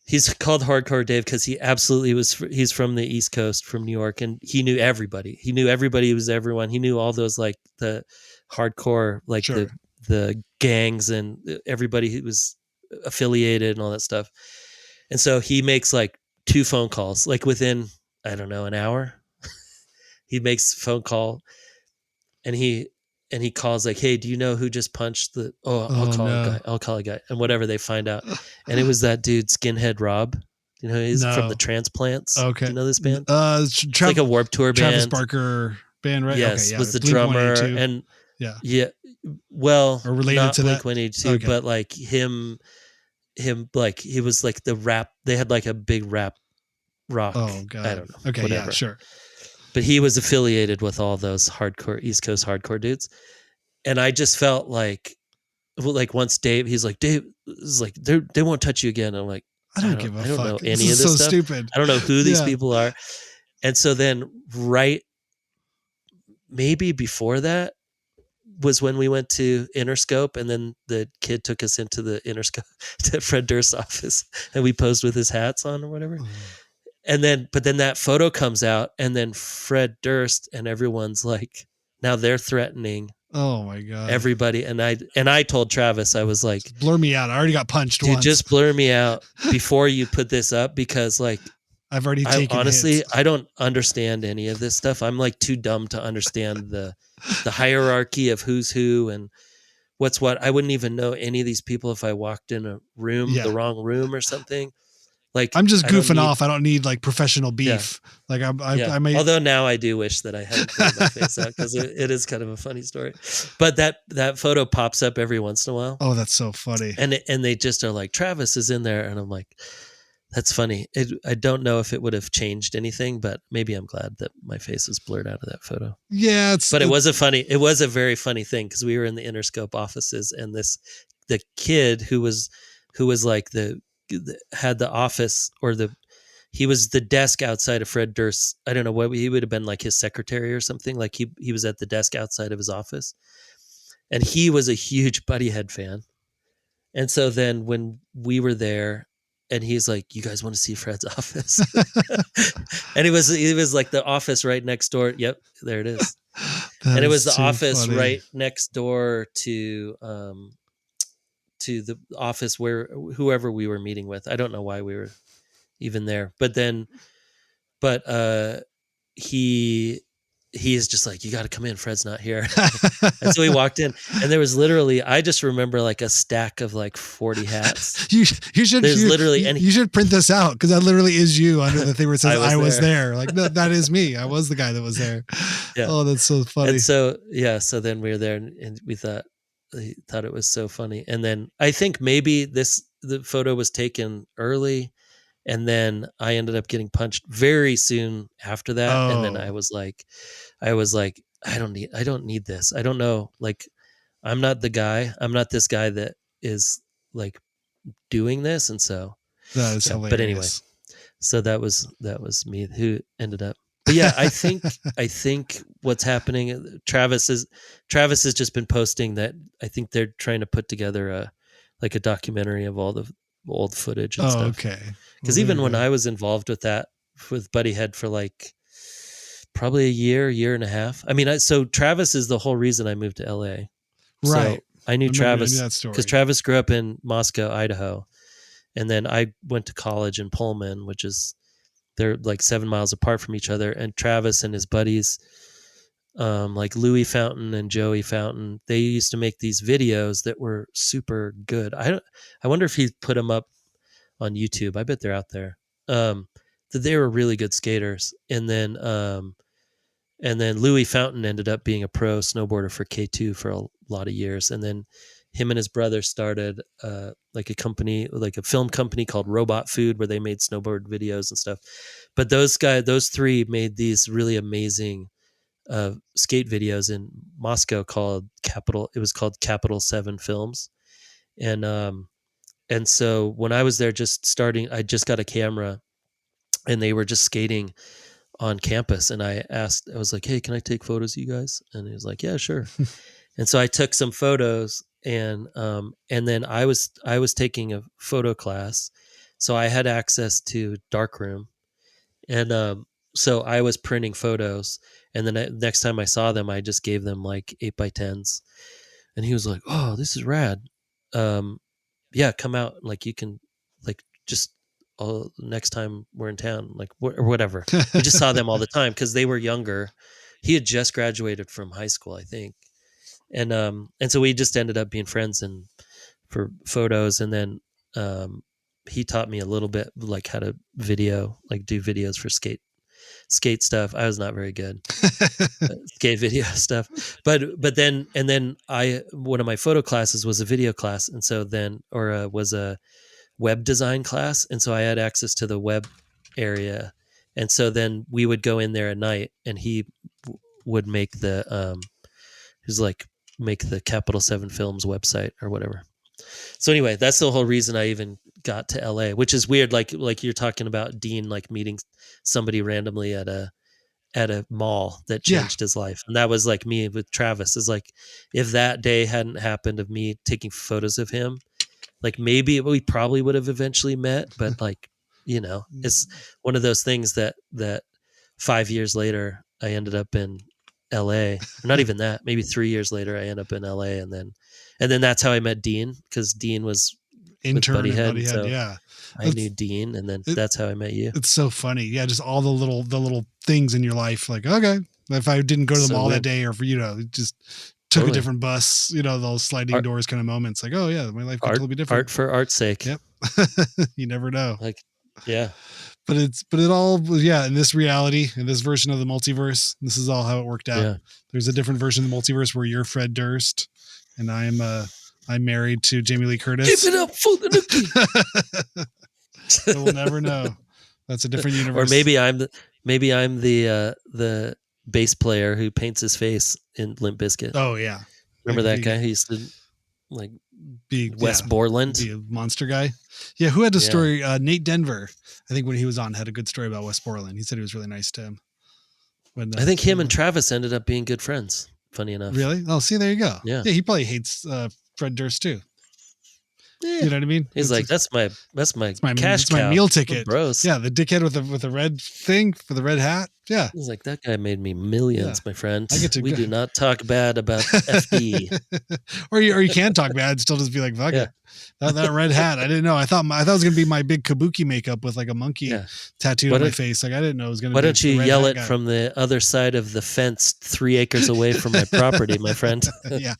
Speaker 2: He's called Hardcore Dave because he absolutely was. He's from the East Coast, from New York, and he knew everybody. He knew everybody. He was everyone. He knew all those, like the hardcore, like
Speaker 1: sure.
Speaker 2: the gangs and everybody who was affiliated and all that stuff. And so he makes like 2 phone calls, like within, I don't know, an hour. He makes a phone call, and he calls like, "Hey, do you know who just punched the?" I'll call a guy. I'll call a guy, and whatever, they find out, and it was that dude, Skinhead Rob. He's from the Transplants.
Speaker 1: Okay,
Speaker 2: do you know this band?
Speaker 1: It's
Speaker 2: like a Warped Tour band.
Speaker 1: Travis Barker band, right?
Speaker 2: Yes,
Speaker 1: okay, yeah.
Speaker 2: was the drummer, and yeah. Well,
Speaker 1: or related
Speaker 2: not
Speaker 1: to
Speaker 2: Blink-182, okay. But like him, like he was like the rap. They had like a big rap rock.
Speaker 1: Oh God,
Speaker 2: I don't know.
Speaker 1: Okay,
Speaker 2: whatever.
Speaker 1: Yeah, sure.
Speaker 2: But he was affiliated with all those hardcore East Coast hardcore dudes. And I just felt like once Dave, he's like, Dave is like, they won't touch you again. I'm like,
Speaker 1: I don't give a fuck. I don't
Speaker 2: know any of this
Speaker 1: so
Speaker 2: stuff.
Speaker 1: Stupid.
Speaker 2: I don't know who these people are. And so then maybe before that was when we went to Interscope, and then the kid took us into the Interscope to Fred Durst's office, and we posed with his hats on or whatever. And then, but then that photo comes out, and then Fred Durst and everyone's like, now they're threatening.
Speaker 1: Oh my God.
Speaker 2: Everybody. And I told Travis, I was like,
Speaker 1: blur me out. I already got punched.
Speaker 2: Dude,
Speaker 1: once.
Speaker 2: Just blur me out before you put this up, because like,
Speaker 1: I've already taken
Speaker 2: honestly,
Speaker 1: hits.
Speaker 2: I don't understand any of this stuff. I'm like too dumb to understand the hierarchy of who's who and what's what. I wouldn't even know any of these people if I walked in a room, the wrong room or something. Like,
Speaker 1: I'm just goofing off. I don't need like professional beef. Yeah. Like I may.
Speaker 2: Although now I do wish that I hadn't pulled my face out, because it is kind of a funny story. But that photo pops up every once in a while.
Speaker 1: Oh, that's so funny.
Speaker 2: And they just are like, Travis is in there, and I'm like, that's funny. I don't know if it would have changed anything, but maybe I'm glad that my face is blurred out of that photo.
Speaker 1: Yeah,
Speaker 2: it was a very funny thing, because we were in the Interscope offices, and the kid who was like had the office, or he was the desk outside of Fred Durst. I don't know what he would have been, like his secretary or something. Like he was at the desk outside of his office, and he was a huge Buddyhead fan. And so then when we were there, and he's like, "You guys want to see Fred's office?" And it was like the office right next door. Yep, there it is. And it was the office
Speaker 1: funny.
Speaker 2: right next door to the office where whoever we were meeting with. I don't know why we were even there, but he is just like, "You got to come in. Fred's not here." And so we walked in, and there was literally, I just remember like a stack of like 40 hats.
Speaker 1: you should,
Speaker 2: there's literally,
Speaker 1: you should print this out, because that literally is you under the thing where it says, I was there. Like, no, that is me. I was the guy that was there. Yeah. Oh, that's so funny.
Speaker 2: And so, yeah. So then we were there, and we thought it was so funny. And then I think maybe the photo was taken early, and then I ended up getting punched very soon after that. Oh. And then I was like, I don't need this. I don't know. Like, I'm not the guy. I'm not this guy that is like doing this. And so
Speaker 1: that is hilarious.
Speaker 2: But anyway, so that was me who ended up. But yeah, I think what's happening, Travis has just been posting that I think they're trying to put together a documentary of all the old footage and stuff.
Speaker 1: Okay.
Speaker 2: Because even when I was involved with that, with Buddy Head for like probably a year and a half. I mean, so Travis is the whole reason I moved to LA.
Speaker 1: Right.
Speaker 2: So I knew Travis because Travis grew up in Moscow, Idaho. And then I went to college in Pullman, which is, they're like 7 miles apart from each other. And Travis and his buddies, like Louis Fountain and Joey Fountain, they used to make these videos that were super good. I wonder if he put them up on YouTube. I bet they're out there. That they were really good skaters. And then Louis Fountain ended up being a pro snowboarder for K2 for a lot of years. And then him and his brother started like a company, like a film company called Robot Food, where they made snowboard videos and stuff. But those three made these really amazing skate videos in Moscow called Capital. It was called Capital 7 Films. And so when I was there just starting, I just got a camera, and they were just skating on campus. And I was like, "Hey, can I take photos of you guys?" And he was like, "Yeah, sure." And so I took some photos, and then I was taking a photo class, so I had access to darkroom, and so I was printing photos, and then next time I saw them, I just gave them like 8x10s, and he was like, "Oh, this is rad. Yeah, come out, like you can, like just next time we're in town, like or whatever." We just saw them all the time because they were younger. He had just graduated from high school, I think. And so we just ended up being friends and for photos. And then he taught me a little bit like how to do videos for skate stuff. I was not very good skate video stuff, but then one of my photo classes was a video class, and so then was a web design class, and so I had access to the web area, and so then we would go in there at night, and he would make make the Capital 7 Films website or whatever. So anyway, that's the whole reason I even got to LA, which is weird. Like you're talking about Dean, like meeting somebody randomly at a mall that changed his life. And that was like me with Travis. Is like, if that day hadn't happened of me taking photos of him, like maybe we probably would have eventually met, but like, it's one of those things that 5 years later I ended up in LA, or not even that, maybe 3 years later I end up in LA, and then that's how I met Dean, because Dean was
Speaker 1: intern
Speaker 2: Buddy Head,
Speaker 1: so
Speaker 2: I knew Dean, and then that's how I met you.
Speaker 1: It's so funny. Yeah, just all the little things in your life, like, okay, if I didn't go to the mall that day, or just took a different bus, those sliding doors kind of moments, like, oh yeah, my life could totally be different.
Speaker 2: Art for art's sake.
Speaker 1: Yep. You never know.
Speaker 2: Like, yeah.
Speaker 1: But it all was, in this reality, in this version of the multiverse, this is all how it worked out. Yeah. There's a different version of the multiverse where you're Fred Durst, and I'm married to Jamie Lee Curtis.
Speaker 2: Give it up for the
Speaker 1: Nookie. We'll never know. That's a different universe.
Speaker 2: Or maybe I'm the bass player who paints his face in Limp Bizkit.
Speaker 1: Oh yeah.
Speaker 2: Remember that guy who used to like be West Borland,
Speaker 1: the monster guy. Yeah, who had a story? Nate Denver, I think, when he was on, had a good story about West Borland. He said he was really nice to him.
Speaker 2: I think him and Travis ended up being good friends. Funny enough.
Speaker 1: Really? Oh, see, there you go. Yeah, he probably hates Fred Durst too. You know what I mean?
Speaker 2: He's like, that's my cash
Speaker 1: my
Speaker 2: cow.
Speaker 1: meal ticket.
Speaker 2: Gross.
Speaker 1: Yeah, the dickhead with the red thing for the red hat. Yeah.
Speaker 2: He's like, that guy made me millions, my friend. We do not talk bad about FD.
Speaker 1: or you can talk bad, still just be like, fuck it. That red hat. I didn't know. I thought it was gonna be my big kabuki makeup with like a monkey tattooed on my face. Like I didn't know it was gonna.
Speaker 2: Why don't you yell it from the other side of the fence, 3 acres away from my property, my friend?
Speaker 1: Yeah.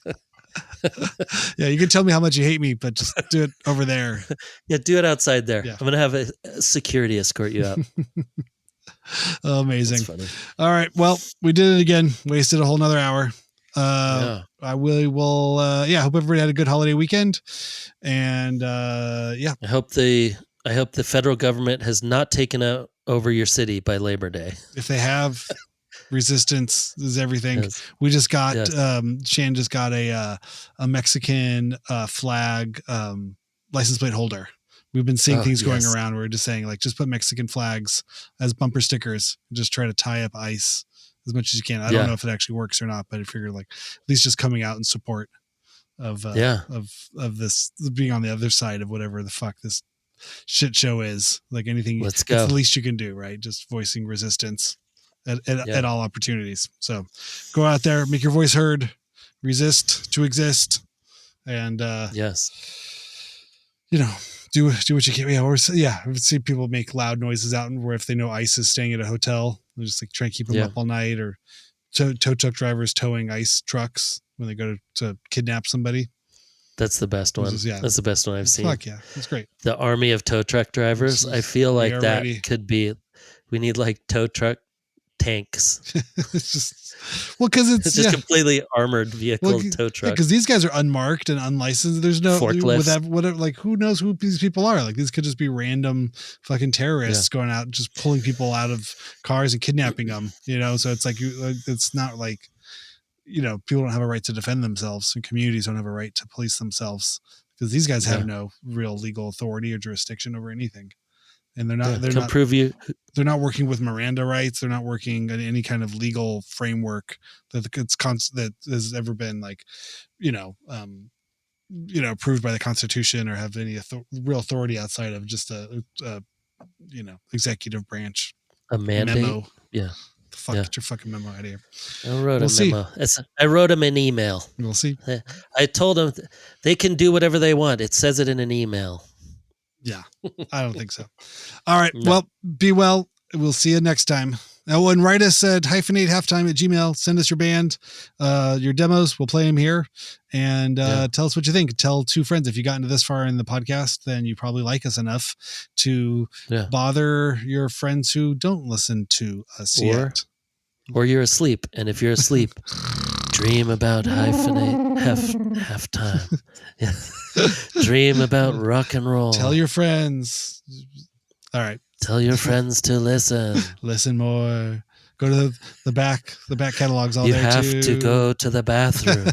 Speaker 1: Yeah, you can tell me how much you hate me, but just do it over there.
Speaker 2: Yeah, do it outside there.
Speaker 1: Yeah.
Speaker 2: I'm gonna have a security escort you out.
Speaker 1: Oh, amazing. All right, well, we did it again. Wasted a whole nother hour. I will hope everybody had a good holiday weekend, and I
Speaker 2: hope the federal government has not taken over your city by Labor Day.
Speaker 1: If they have, resistance is everything.
Speaker 2: Yes.
Speaker 1: We just got Shan just got a Mexican flag license plate holder. We've been seeing things going around. We're just saying, like, just put Mexican flags as bumper stickers. Just try to tie up ICE as much as you can. I don't know if it actually works or not, but I figure, like, at least just coming out in support of this being on the other side of whatever the fuck this shit show is. Like anything,
Speaker 2: Let's
Speaker 1: it's
Speaker 2: go.
Speaker 1: the least you can do, right? Just voicing resistance at all opportunities. So go out there, make your voice heard, resist to exist, and do what you can. I would see people make loud noises out, and where if they know ICE is staying at a hotel, they just like try to keep them up all night, or tow truck drivers towing ICE trucks when they go to kidnap somebody.
Speaker 2: That's the best one. That's the best one I've seen.
Speaker 1: Fuck yeah, that's great.
Speaker 2: The army of tow truck drivers. I feel like that could be. We need like tow truck tanks.
Speaker 1: It's just because it's
Speaker 2: just completely armored vehicle tow truck.
Speaker 1: Because these guys are unmarked and unlicensed. There's no
Speaker 2: forklifts.
Speaker 1: Whatever, like who knows who these people are? Like these could just be random fucking terrorists going out, just pulling people out of cars and kidnapping them. So it's like it's not like people don't have a right to defend themselves, and communities don't have a right to police themselves because these guys have no real legal authority or jurisdiction over anything. And they're not. They're not working with Miranda rights. They're not working in any kind of legal framework that has ever been approved by the Constitution or have any real authority outside of just a executive branch.
Speaker 2: A mandate.
Speaker 1: Memo.
Speaker 2: Yeah.
Speaker 1: Get your fucking memo out of here.
Speaker 2: I wrote a memo. I wrote him an email.
Speaker 1: We'll see.
Speaker 2: I told them they can do whatever they want. It says it in an email.
Speaker 1: Yeah, I don't think so. All right. No. Well, be well. We'll see you next time. And write us at hyphenate@gmail.com. Send us your band, your demos. We'll play them here, and tell us what you think. Tell 2 friends. If you got into this far in the podcast, then you probably like us enough to bother your friends who don't listen to us yet.
Speaker 2: Or you're asleep, and if you're asleep, dream about Hyphenate halftime. Yeah. Dream about rock and roll.
Speaker 1: Tell your friends. All right.
Speaker 2: Tell your friends to listen.
Speaker 1: Listen more. Go to the back catalogs all
Speaker 2: you
Speaker 1: there too.
Speaker 2: You have to go to the bathroom.